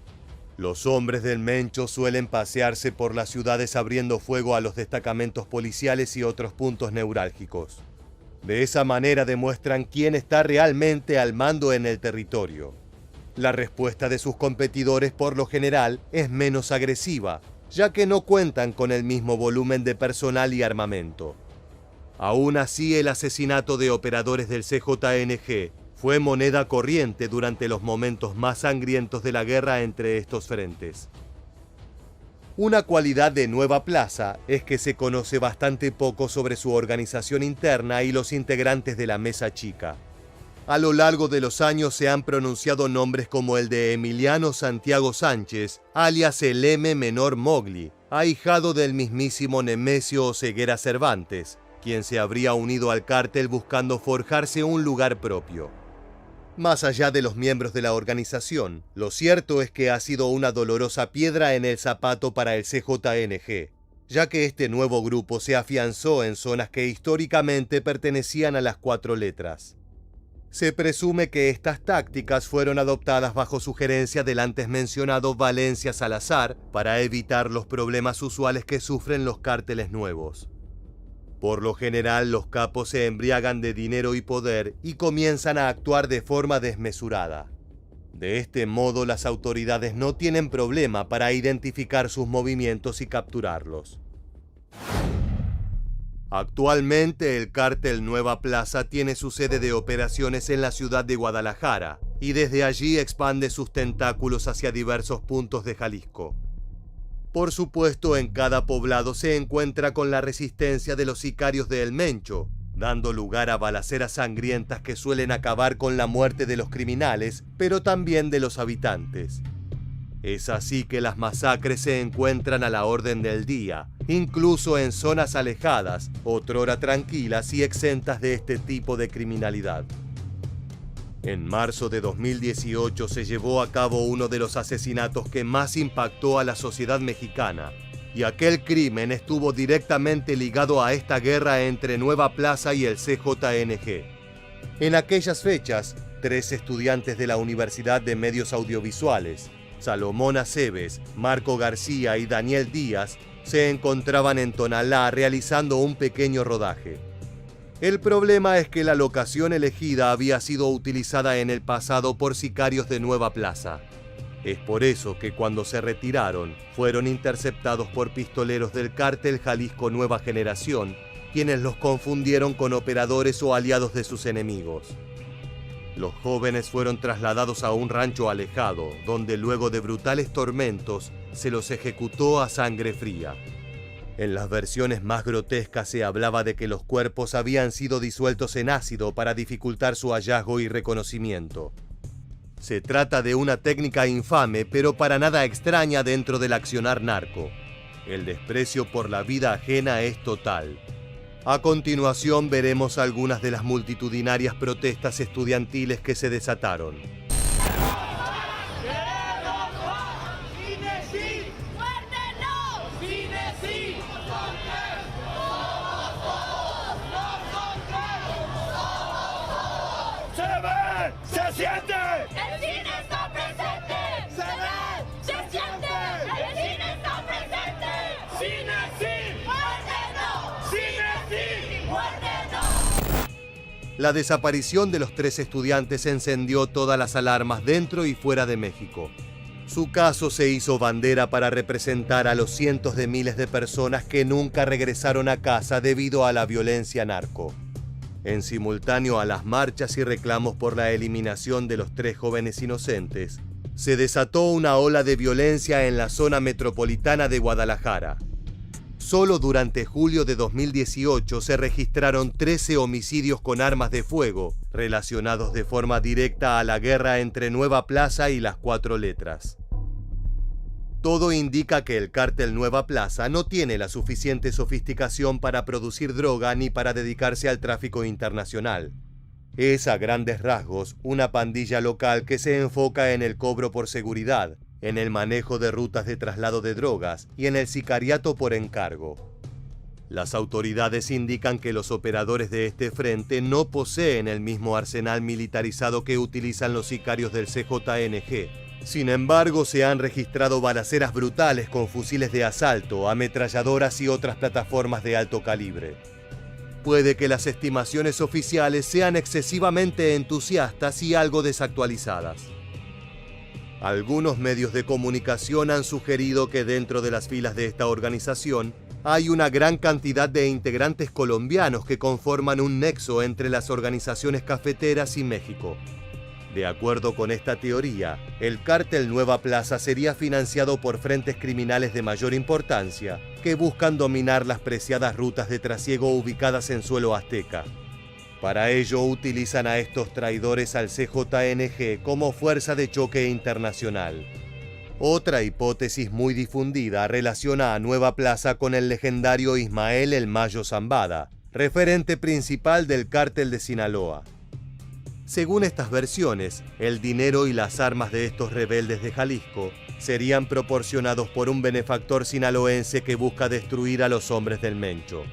Los hombres del Mencho suelen pasearse por las ciudades abriendo fuego a los destacamentos policiales y otros puntos neurálgicos. De esa manera demuestran quién está realmente al mando en el territorio. La respuesta de sus competidores por lo general es menos agresiva, ya que no cuentan con el mismo volumen de personal y armamento. Aún así, el asesinato de operadores del CJNG fue moneda corriente durante los momentos más sangrientos de la guerra entre estos frentes. Una cualidad de Nueva Plaza es que se conoce bastante poco sobre su organización interna y los integrantes de la Mesa Chica. A lo largo de los años se han pronunciado nombres como el de Emiliano Santiago Sánchez, alias el M Menor Mogli, ahijado del mismísimo Nemesio Oseguera Cervantes, quien se habría unido al cártel buscando forjarse un lugar propio. Más allá de los miembros de la organización, lo cierto es que ha sido una dolorosa piedra en el zapato para el CJNG, ya que este nuevo grupo se afianzó en zonas que históricamente pertenecían a las Cuatro Letras. Se presume que estas tácticas fueron adoptadas bajo sugerencia del antes mencionado Valencia Salazar para evitar los problemas usuales que sufren los cárteles nuevos. Por lo general, los capos se embriagan de dinero y poder y comienzan a actuar de forma desmesurada. De este modo, las autoridades no tienen problema para identificar sus movimientos y capturarlos. Actualmente, el cártel Nueva Plaza tiene su sede de operaciones en la ciudad de Guadalajara y desde allí expande sus tentáculos hacia diversos puntos de Jalisco. Por supuesto, en cada poblado se encuentra con la resistencia de los sicarios de El Mencho, dando lugar a balaceras sangrientas que suelen acabar con la muerte de los criminales, pero también de los habitantes. Es así que las masacres se encuentran a la orden del día, incluso en zonas alejadas, otrora tranquilas y exentas de este tipo de criminalidad. En marzo de 2018 se llevó a cabo uno de los asesinatos que más impactó a la sociedad mexicana, y aquel crimen estuvo directamente ligado a esta guerra entre Nueva Plaza y el CJNG. En aquellas fechas, 3 estudiantes de la Universidad de Medios Audiovisuales, Salomón Aceves, Marco García y Daniel Díaz, se encontraban en Tonalá realizando un pequeño rodaje. El problema es que la locación elegida había sido utilizada en el pasado por sicarios de Nueva Plaza. Es por eso que cuando se retiraron, fueron interceptados por pistoleros del cártel Jalisco Nueva Generación, quienes los confundieron con operadores o aliados de sus enemigos. Los jóvenes fueron trasladados a un rancho alejado, donde luego de brutales tormentos se los ejecutó a sangre fría. En las versiones más grotescas se hablaba de que los cuerpos habían sido disueltos en ácido para dificultar su hallazgo y reconocimiento. Se trata de una técnica infame, pero para nada extraña dentro del accionar narco. El desprecio por la vida ajena es total. A continuación veremos algunas de las multitudinarias protestas estudiantiles que se desataron. ¡Se ve! ¡Se siente! ¡El cine está presente! ¡Se ve! ¡Se siente! ¡El cine está presente! ¡Cine sí! ¡Muerte no! ¡Cine sí! ¡Muerte no! La desaparición de los 3 estudiantes encendió todas las alarmas dentro y fuera de México. Su caso se hizo bandera para representar a los cientos de miles de personas que nunca regresaron a casa debido a la violencia narco. En simultáneo a las marchas y reclamos por la eliminación de los 3 jóvenes inocentes, se desató una ola de violencia en la zona metropolitana de Guadalajara. Solo durante julio de 2018 se registraron 13 homicidios con armas de fuego, relacionados de forma directa a la guerra entre Nueva Plaza y las 4 letras. Todo indica que el cártel Nueva Plaza no tiene la suficiente sofisticación para producir droga ni para dedicarse al tráfico internacional. Es a grandes rasgos una pandilla local que se enfoca en el cobro por seguridad, en el manejo de rutas de traslado de drogas y en el sicariato por encargo. Las autoridades indican que los operadores de este frente no poseen el mismo arsenal militarizado que utilizan los sicarios del CJNG. Sin embargo, se han registrado balaceras brutales con fusiles de asalto, ametralladoras y otras plataformas de alto calibre. Puede que las estimaciones oficiales sean excesivamente entusiastas y algo desactualizadas. Algunos medios de comunicación han sugerido que dentro de las filas de esta organización hay una gran cantidad de integrantes colombianos que conforman un nexo entre las organizaciones cafeteras y México. De acuerdo con esta teoría, el cártel Nueva Plaza sería financiado por frentes criminales de mayor importancia que buscan dominar las preciadas rutas de trasiego ubicadas en suelo azteca. Para ello utilizan a estos traidores al CJNG como fuerza de choque internacional. Otra hipótesis muy difundida relaciona a Nueva Plaza con el legendario Ismael El Mayo Zambada, referente principal del cártel de Sinaloa. Según estas versiones, el dinero y las armas de estos rebeldes de Jalisco serían proporcionados por un benefactor sinaloense que busca destruir a los hombres del Mencho.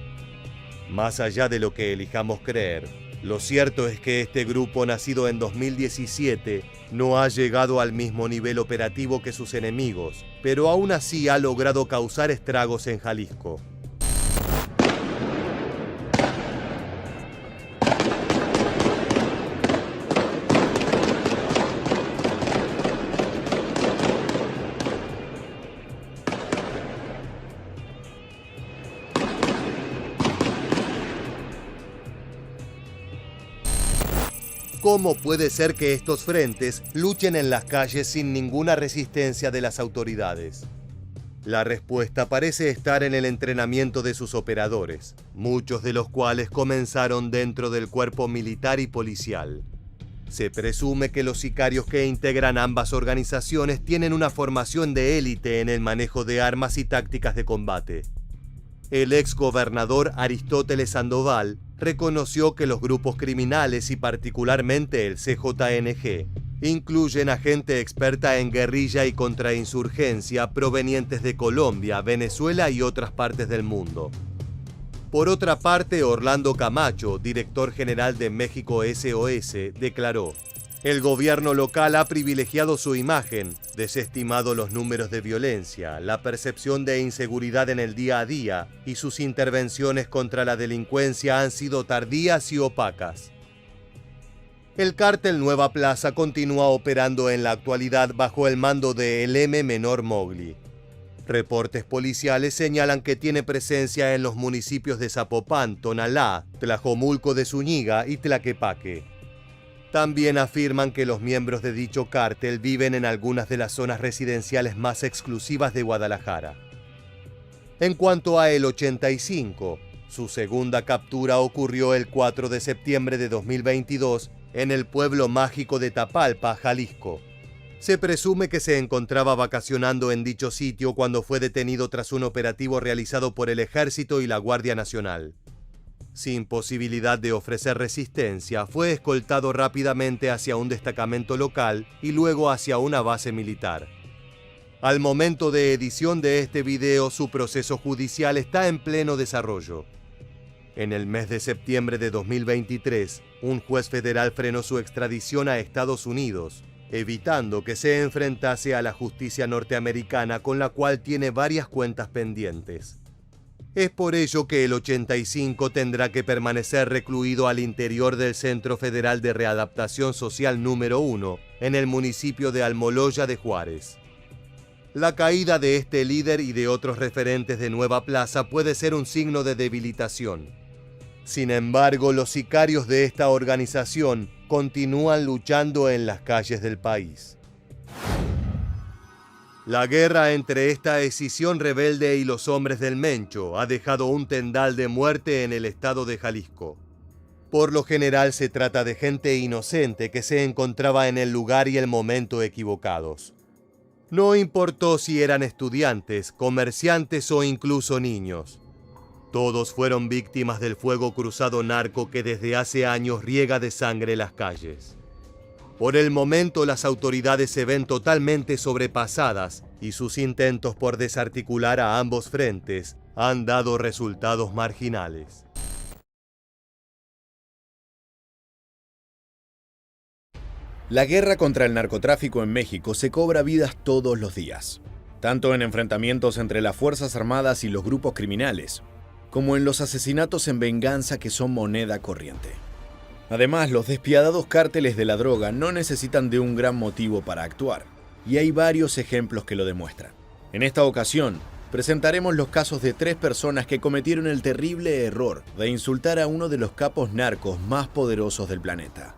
Más allá de lo que elijamos creer, lo cierto es que este grupo, nacido en 2017, no ha llegado al mismo nivel operativo que sus enemigos, pero aún así ha logrado causar estragos en Jalisco. ¿Cómo puede ser que estos frentes luchen en las calles sin ninguna resistencia de las autoridades? La respuesta parece estar en el entrenamiento de sus operadores, muchos de los cuales comenzaron dentro del cuerpo militar y policial. Se presume que los sicarios que integran ambas organizaciones tienen una formación de élite en el manejo de armas y tácticas de combate. El exgobernador Aristóteles Sandoval reconoció que los grupos criminales y particularmente el CJNG incluyen a gente experta en guerrilla y contrainsurgencia provenientes de Colombia, Venezuela y otras partes del mundo. Por otra parte, Orlando Camacho, director general de México SOS, declaró: el gobierno local ha privilegiado su imagen, desestimado los números de violencia, la percepción de inseguridad en el día a día y sus intervenciones contra la delincuencia han sido tardías y opacas. El cártel Nueva Plaza continúa operando en la actualidad bajo el mando de el M. Menor Mowgli. Reportes policiales señalan que tiene presencia en los municipios de Zapopan, Tonalá, Tlajomulco de Zúñiga y Tlaquepaque. También afirman que los miembros de dicho cártel viven en algunas de las zonas residenciales más exclusivas de Guadalajara. En cuanto a el 85, su segunda captura ocurrió el 4 de septiembre de 2022 en el pueblo mágico de Tapalpa, Jalisco. Se presume que se encontraba vacacionando en dicho sitio cuando fue detenido tras un operativo realizado por el Ejército y la Guardia Nacional. Sin posibilidad de ofrecer resistencia, fue escoltado rápidamente hacia un destacamento local y luego hacia una base militar. Al momento de edición de este video, su proceso judicial está en pleno desarrollo. En el mes de septiembre de 2023, un juez federal frenó su extradición a Estados Unidos, evitando que se enfrentase a la justicia norteamericana, con la cual tiene varias cuentas pendientes. Es por ello que el 85 tendrá que permanecer recluido al interior del Centro Federal de Readaptación Social número 1, en el municipio de Almoloya de Juárez. La caída de este líder y de otros referentes de Nueva Plaza puede ser un signo de debilitación. Sin embargo, los sicarios de esta organización continúan luchando en las calles del país. La guerra entre esta escisión rebelde y los hombres del Mencho ha dejado un tendal de muerte en el estado de Jalisco. Por lo general se trata de gente inocente que se encontraba en el lugar y el momento equivocados. No importó si eran estudiantes, comerciantes o incluso niños. Todos fueron víctimas del fuego cruzado narco que desde hace años riega de sangre las calles. Por el momento, las autoridades se ven totalmente sobrepasadas y sus intentos por desarticular a ambos frentes han dado resultados marginales. La guerra contra el narcotráfico en México se cobra vidas todos los días, tanto en enfrentamientos entre las Fuerzas Armadas y los grupos criminales, como en los asesinatos en venganza que son moneda corriente. Además, los despiadados cárteles de la droga no necesitan de un gran motivo para actuar, y hay varios ejemplos que lo demuestran. En esta ocasión, presentaremos los casos de 3 personas que cometieron el terrible error de insultar a uno de los capos narcos más poderosos del planeta.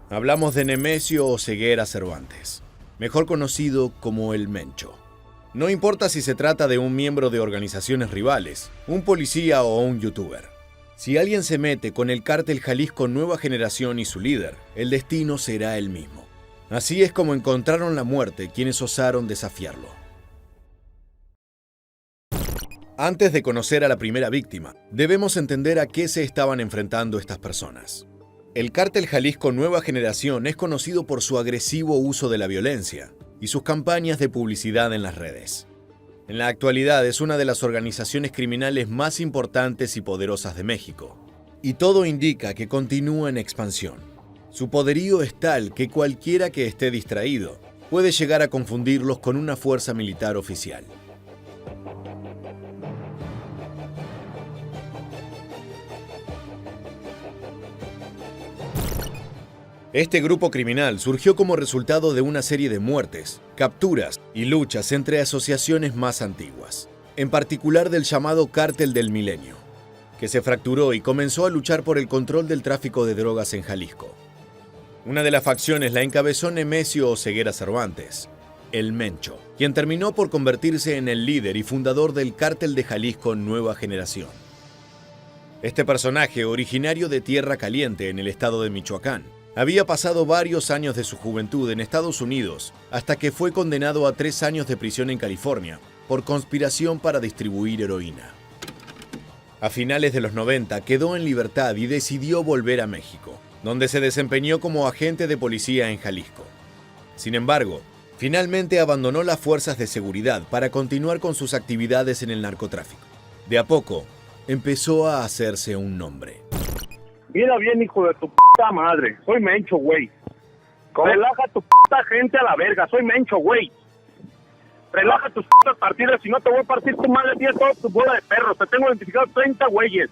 Hablamos de Nemesio Oseguera Cervantes, mejor conocido como el Mencho. No importa si se trata de un miembro de organizaciones rivales, un policía o un youtuber. Si alguien se mete con el cártel Jalisco Nueva Generación y su líder, el destino será el mismo. Así es como encontraron la muerte quienes osaron desafiarlo. Antes de conocer a la primera víctima, debemos entender a qué se estaban enfrentando estas personas. El cártel Jalisco Nueva Generación es conocido por su agresivo uso de la violencia y sus campañas de publicidad en las redes. En la actualidad es una de las organizaciones criminales más importantes y poderosas de México, y todo indica que continúa en expansión. Su poderío es tal que cualquiera que esté distraído puede llegar a confundirlos con una fuerza militar oficial. Este grupo criminal surgió como resultado de una serie de muertes, capturas y luchas entre asociaciones más antiguas, en particular del llamado Cártel del Milenio, que se fracturó y comenzó a luchar por el control del tráfico de drogas en Jalisco. Una de las facciones la encabezó Nemesio Oseguera Cervantes, el Mencho, quien terminó por convertirse en el líder y fundador del Cártel de Jalisco Nueva Generación. Este personaje, originario de Tierra Caliente en el estado de Michoacán, había pasado varios años de su juventud en Estados Unidos hasta que fue condenado a 3 años de prisión en California por conspiración para distribuir heroína. A finales de los 90 quedó en libertad y decidió volver a México, donde se desempeñó como agente de policía en Jalisco. Sin embargo, finalmente abandonó las fuerzas de seguridad para continuar con sus actividades en el narcotráfico. De a poco, empezó a hacerse un nombre. Mira bien, hijo de tu puta madre. Soy Mencho, güey. Relaja tu puta gente a la verga. Soy Mencho, güey. Relaja tus putas partidas. Si no, te voy a partir tu madre 10 todos tu bola de perros. Te tengo identificado 30 güeyes.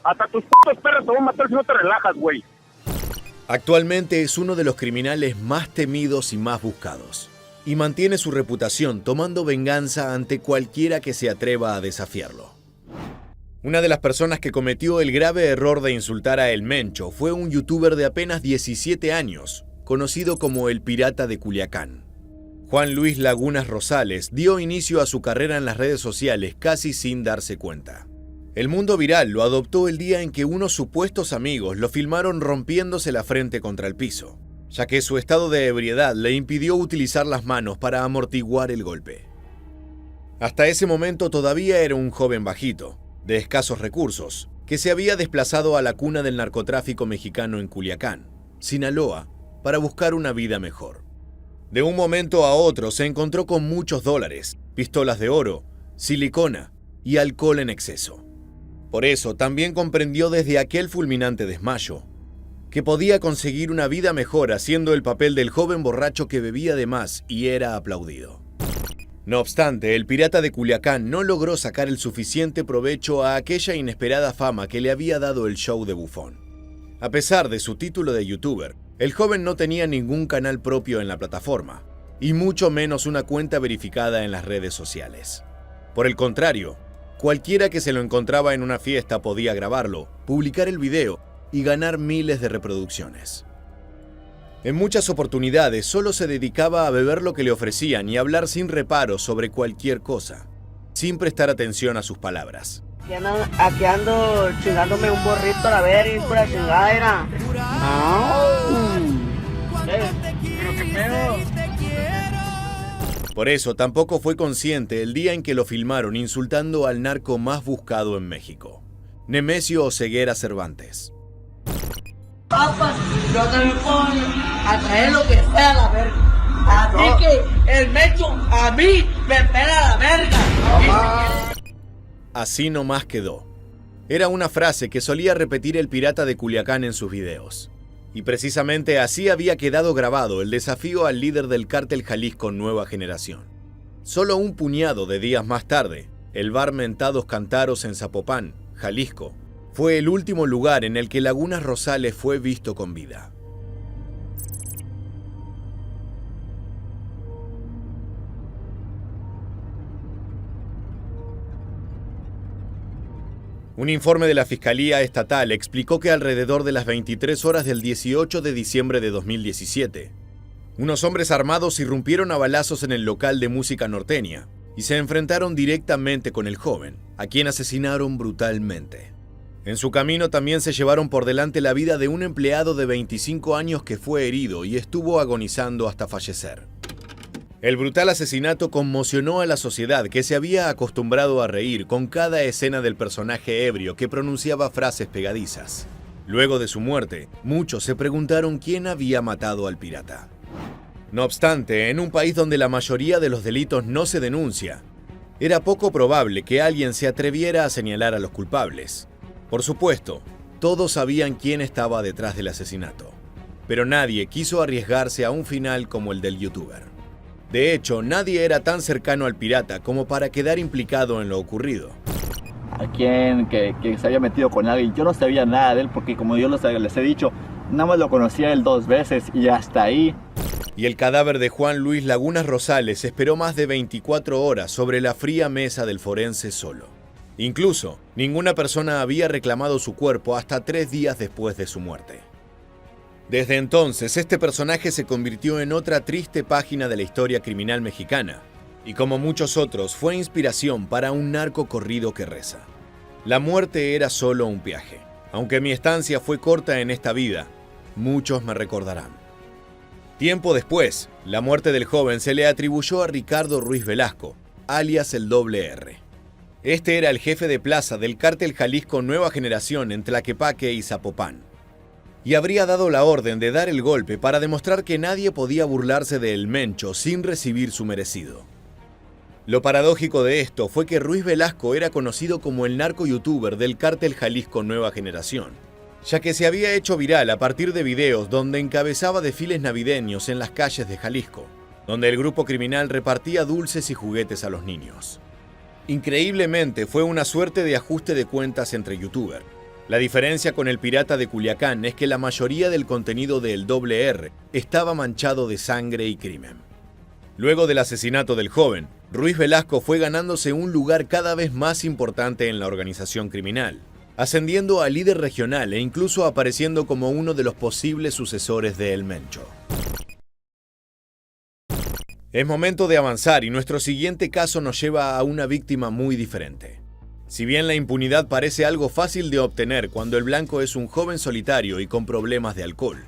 Hasta tus putos perros te voy a matar si no te relajas, güey. Actualmente es uno de los criminales más temidos y más buscados. Y mantiene su reputación tomando venganza ante cualquiera que se atreva a desafiarlo. Una de las personas que cometió el grave error de insultar a El Mencho fue un youtuber de apenas 17 años, conocido como el Pirata de Culiacán. Juan Luis Lagunas Rosales dio inicio a su carrera en las redes sociales casi sin darse cuenta. El mundo viral lo adoptó el día en que unos supuestos amigos lo filmaron rompiéndose la frente contra el piso, ya que su estado de ebriedad le impidió utilizar las manos para amortiguar el golpe. Hasta ese momento todavía era un joven bajito, de escasos recursos, que se había desplazado a la cuna del narcotráfico mexicano en Culiacán, Sinaloa, para buscar una vida mejor. De un momento a otro se encontró con muchos dólares, pistolas de oro, silicona y alcohol en exceso. Por eso también comprendió desde aquel fulminante desmayo que podía conseguir una vida mejor haciendo el papel del joven borracho que bebía de más y era aplaudido. No obstante, el Pirata de Culiacán no logró sacar el suficiente provecho a aquella inesperada fama que le había dado el show de bufón. A pesar de su título de youtuber, el joven no tenía ningún canal propio en la plataforma, y mucho menos una cuenta verificada en las redes sociales. Por el contrario, cualquiera que se lo encontraba en una fiesta podía grabarlo, publicar el video y ganar miles de reproducciones. En muchas oportunidades solo se dedicaba a beber lo que le ofrecían y hablar sin reparo sobre cualquier cosa, sin prestar atención a sus palabras. Aquí ando chingándome un borrito a la verga y pura chingadera. Por eso tampoco fue consciente el día en que lo filmaron insultando al narco más buscado en México, Nemesio Oseguera Cervantes. Papas, yo también puedo a traer lo que sea a la verga. Así que el Mencho a mí me pela la verga. Así nomás quedó. Era una frase que solía repetir el Pirata de Culiacán en sus videos. Y precisamente así había quedado grabado el desafío al líder del cártel Jalisco Nueva Generación. Solo un puñado de días más tarde, el bar Mentados Cantaros en Zapopan, Jalisco, fue el último lugar en el que Lagunas Rosales fue visto con vida. Un informe de la Fiscalía Estatal explicó que alrededor de las 23 horas del 18 de diciembre de 2017, unos hombres armados irrumpieron a balazos en el local de música norteña y se enfrentaron directamente con el joven, a quien asesinaron brutalmente. En su camino también se llevaron por delante la vida de un empleado de 25 años que fue herido y estuvo agonizando hasta fallecer. El brutal asesinato conmocionó a la sociedad que se había acostumbrado a reír con cada escena del personaje ebrio que pronunciaba frases pegadizas. Luego de su muerte, muchos se preguntaron quién había matado al pirata. No obstante, en un país donde la mayoría de los delitos no se denuncia, era poco probable que alguien se atreviera a señalar a los culpables. Por supuesto, todos sabían quién estaba detrás del asesinato, pero nadie quiso arriesgarse a un final como el del youtuber. De hecho, nadie era tan cercano al pirata como para quedar implicado en lo ocurrido. A quien que se había metido con alguien, yo no sabía nada de él porque como yo les he dicho, nada más lo conocía él 2 veces y hasta ahí. Y el cadáver de Juan Luis Lagunas Rosales esperó más de 24 horas sobre la fría mesa del forense solo. Incluso, ninguna persona había reclamado su cuerpo hasta 3 días después de su muerte. Desde entonces, este personaje se convirtió en otra triste página de la historia criminal mexicana, y como muchos otros, fue inspiración para un narco corrido que reza: la muerte era solo un viaje. Aunque mi estancia fue corta en esta vida, muchos me recordarán. Tiempo después, la muerte del joven se le atribuyó a Ricardo Ruiz Velasco, alias el Doble R. Este era el jefe de plaza del cártel Jalisco Nueva Generación en Tlaquepaque y Zapopan. Y habría dado la orden de dar el golpe para demostrar que nadie podía burlarse de El Mencho sin recibir su merecido. Lo paradójico de esto fue que Ruiz Velasco era conocido como el narco youtuber del cártel Jalisco Nueva Generación, ya que se había hecho viral a partir de videos donde encabezaba desfiles navideños en las calles de Jalisco, donde el grupo criminal repartía dulces y juguetes a los niños. Increíblemente, fue una suerte de ajuste de cuentas entre youtubers. La diferencia con el Pirata de Culiacán es que la mayoría del contenido del Doble R estaba manchado de sangre y crimen. Luego del asesinato del joven, Ruiz Velasco fue ganándose un lugar cada vez más importante en la organización criminal, ascendiendo a líder regional e incluso apareciendo como uno de los posibles sucesores de El Mencho. Es momento de avanzar y nuestro siguiente caso nos lleva a una víctima muy diferente. Si bien la impunidad parece algo fácil de obtener cuando el blanco es un joven solitario y con problemas de alcohol,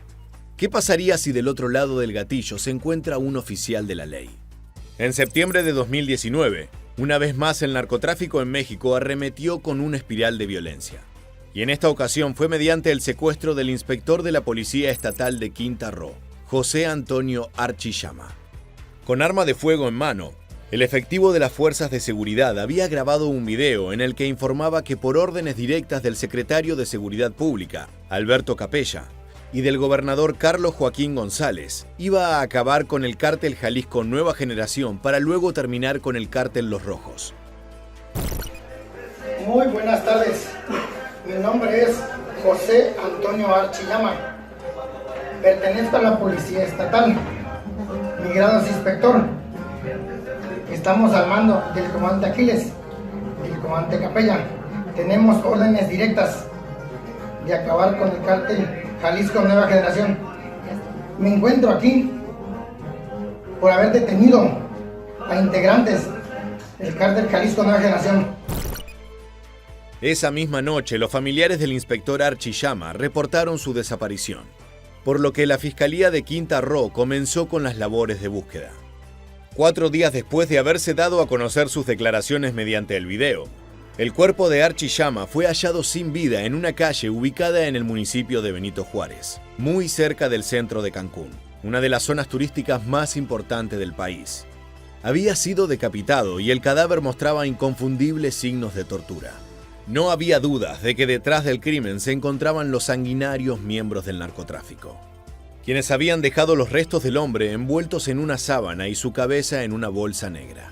¿qué pasaría si del otro lado del gatillo se encuentra un oficial de la ley? En septiembre de 2019, una vez más el narcotráfico en México arremetió con una espiral de violencia. Y en esta ocasión fue mediante el secuestro del inspector de la Policía Estatal de Quintana Roo, José Antonio Archi Llama. Con arma de fuego en mano, el efectivo de las fuerzas de seguridad había grabado un video en el que informaba que por órdenes directas del secretario de Seguridad Pública, Alberto Capella, y del gobernador Carlos Joaquín González, iba a acabar con el cártel Jalisco Nueva Generación para luego terminar con el cártel Los Rojos. Muy buenas tardes. Mi nombre es José Antonio Archi Llama. Pertenezco a la Policía Estatal. Mi grado es inspector. Estamos al mando del comandante Aquiles y el comandante Capella. Tenemos órdenes directas de acabar con el cártel Jalisco Nueva Generación. Me encuentro aquí por haber detenido a integrantes del cártel Jalisco Nueva Generación. Esa misma noche, los familiares del inspector Archi Llama reportaron su desaparición, por lo que la Fiscalía de Quintana Roo comenzó con las labores de búsqueda. 4 días después de haberse dado a conocer sus declaraciones mediante el video, el cuerpo de Archi Llama fue hallado sin vida en una calle ubicada en el municipio de Benito Juárez, muy cerca del centro de Cancún, una de las zonas turísticas más importantes del país. Había sido decapitado y el cadáver mostraba inconfundibles signos de tortura. No había dudas de que detrás del crimen se encontraban los sanguinarios miembros del narcotráfico, quienes habían dejado los restos del hombre envueltos en una sábana y su cabeza en una bolsa negra.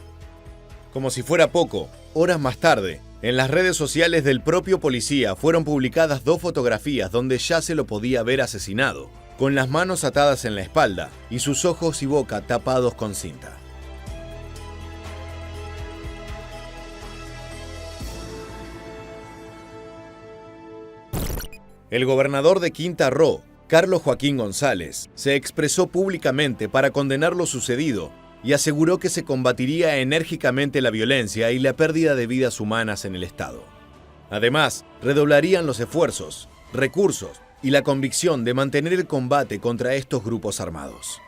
Como si fuera poco, horas más tarde, en las redes sociales del propio policía fueron publicadas 2 fotografías donde ya se lo podía ver asesinado, con las manos atadas en la espalda y sus ojos y boca tapados con cinta. El gobernador de Quintana Roo, Carlos Joaquín González, se expresó públicamente para condenar lo sucedido y aseguró que se combatiría enérgicamente la violencia y la pérdida de vidas humanas en el estado. Además, redoblarían los esfuerzos, recursos y la convicción de mantener el combate contra estos grupos armados.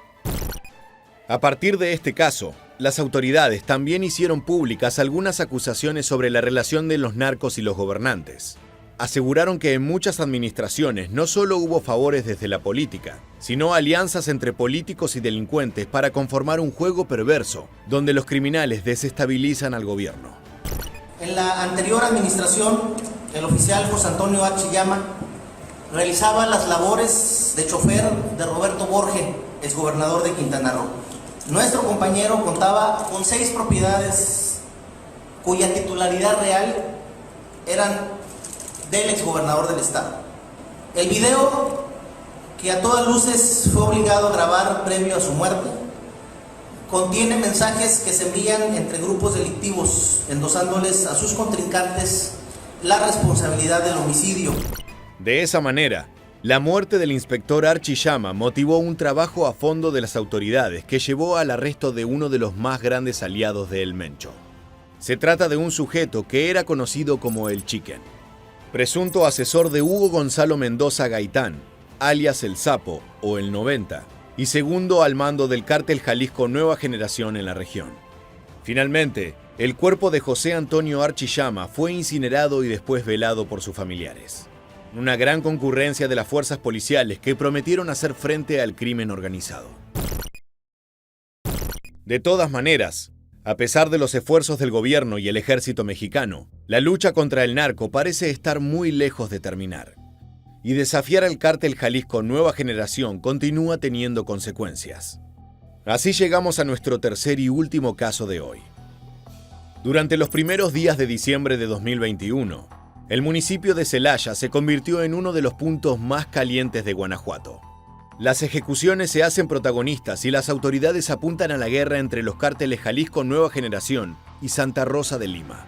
A partir de este caso, las autoridades también hicieron públicas algunas acusaciones sobre la relación de los narcos y los gobernantes. Aseguraron que en muchas administraciones no solo hubo favores desde la política, sino alianzas entre políticos y delincuentes para conformar un juego perverso, donde los criminales desestabilizan al gobierno. En la anterior administración, el oficial José Antonio Archi Llama realizaba las labores de chofer de Roberto Borge, exgobernador de Quintana Roo. Nuestro compañero contaba con 6 propiedades cuya titularidad real eran del exgobernador del estado. El video, que a todas luces fue obligado a grabar previo a su muerte, contiene mensajes que se envían entre grupos delictivos, endosándoles a sus contrincantes la responsabilidad del homicidio. De esa manera, la muerte del inspector Archi Llama motivó un trabajo a fondo de las autoridades que llevó al arresto de uno de los más grandes aliados de El Mencho. Se trata de un sujeto que era conocido como El Chicken, presunto asesor de Hugo Gonzalo Mendoza Gaitán, alias El Sapo o El 90, y segundo al mando del cártel Jalisco Nueva Generación en la región. Finalmente, el cuerpo de José Antonio Archi Llama fue incinerado y después velado por sus familiares. Una gran concurrencia de las fuerzas policiales que prometieron hacer frente al crimen organizado. De todas maneras, a pesar de los esfuerzos del gobierno y el ejército mexicano, la lucha contra el narco parece estar muy lejos de terminar. Y desafiar al cártel Jalisco Nueva Generación continúa teniendo consecuencias. Así llegamos a nuestro tercer y último caso de hoy. Durante los primeros días de diciembre de 2021, el municipio de Celaya se convirtió en uno de los puntos más calientes de Guanajuato. Las ejecuciones se hacen protagonistas y las autoridades apuntan a la guerra entre los cárteles Jalisco Nueva Generación y Santa Rosa de Lima.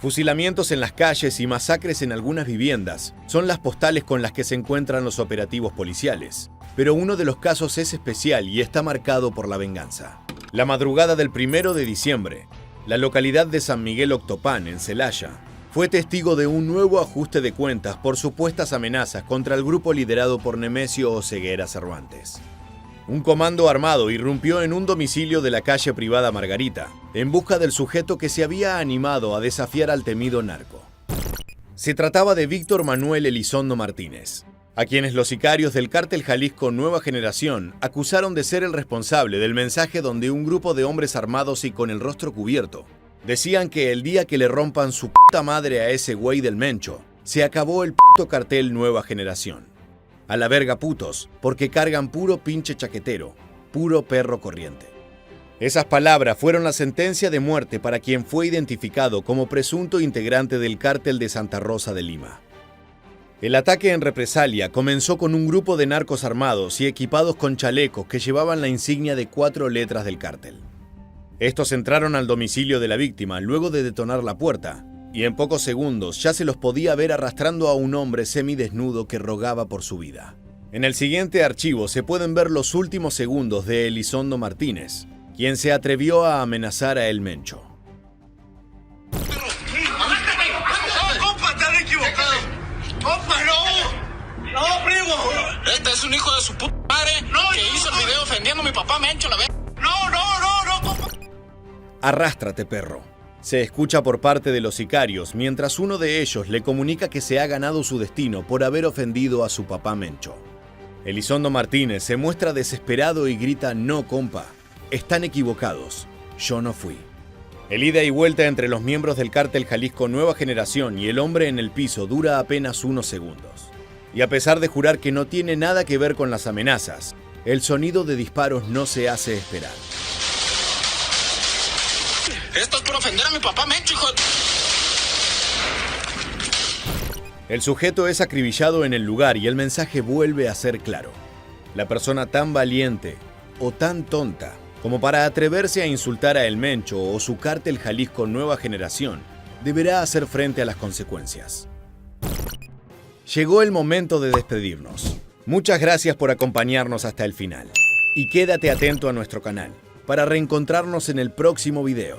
Fusilamientos en las calles y masacres en algunas viviendas son las postales con las que se encuentran los operativos policiales. Pero uno de los casos es especial y está marcado por la venganza. La madrugada del 1 de diciembre, la localidad de San Miguel Octopán, en Celaya, fue testigo de un nuevo ajuste de cuentas por supuestas amenazas contra el grupo liderado por Nemesio Oseguera Cervantes. Un comando armado irrumpió en un domicilio de la calle privada Margarita, en busca del sujeto que se había animado a desafiar al temido narco. Se trataba de Víctor Manuel Elizondo Martínez, a quienes los sicarios del cártel Jalisco Nueva Generación acusaron de ser el responsable del mensaje donde un grupo de hombres armados y con el rostro cubierto decían que el día que le rompan su puta madre a ese güey del Mencho, se acabó el puto cartel Nueva Generación. A la verga putos, porque cargan puro pinche chaquetero, puro perro corriente. Esas palabras fueron la sentencia de muerte para quien fue identificado como presunto integrante del cártel de Santa Rosa de Lima. El ataque en represalia comenzó con un grupo de narcos armados y equipados con chalecos que llevaban la insignia de 4 letras del cártel. Estos entraron al domicilio de la víctima luego de detonar la puerta, y en pocos segundos ya se los podía ver arrastrando a un hombre semidesnudo que rogaba por su vida. En el siguiente archivo se pueden ver los últimos segundos de Elizondo Martínez, quien se atrevió a amenazar a El Mencho. ¡Compa, te han equivocado! ¡Compa, no! ¡No, primo! Este es un hijo de su puta madre que hizo el video ofendiendo a mi papá Mencho, la vez. ¡No, compa! Arrástrate, perro. Se escucha por parte de los sicarios mientras uno de ellos le comunica que se ha ganado su destino por haber ofendido a su papá Mencho. Elizondo Martínez se muestra desesperado y grita: "No, compa, están equivocados, yo no fui". El ida y vuelta entre los miembros del cártel Jalisco Nueva Generación y el hombre en el piso dura apenas unos segundos. Y a pesar de jurar que no tiene nada que ver con las amenazas, el sonido de disparos no se hace esperar. Esto es por ofender a mi papá Mencho, hijo de... El sujeto es acribillado en el lugar y el mensaje vuelve a ser claro. La persona tan valiente o tan tonta como para atreverse a insultar a El Mencho o su cártel Jalisco Nueva Generación deberá hacer frente a las consecuencias. Llegó el momento de despedirnos. Muchas gracias por acompañarnos hasta el final. Y quédate atento a nuestro canal para reencontrarnos en el próximo video.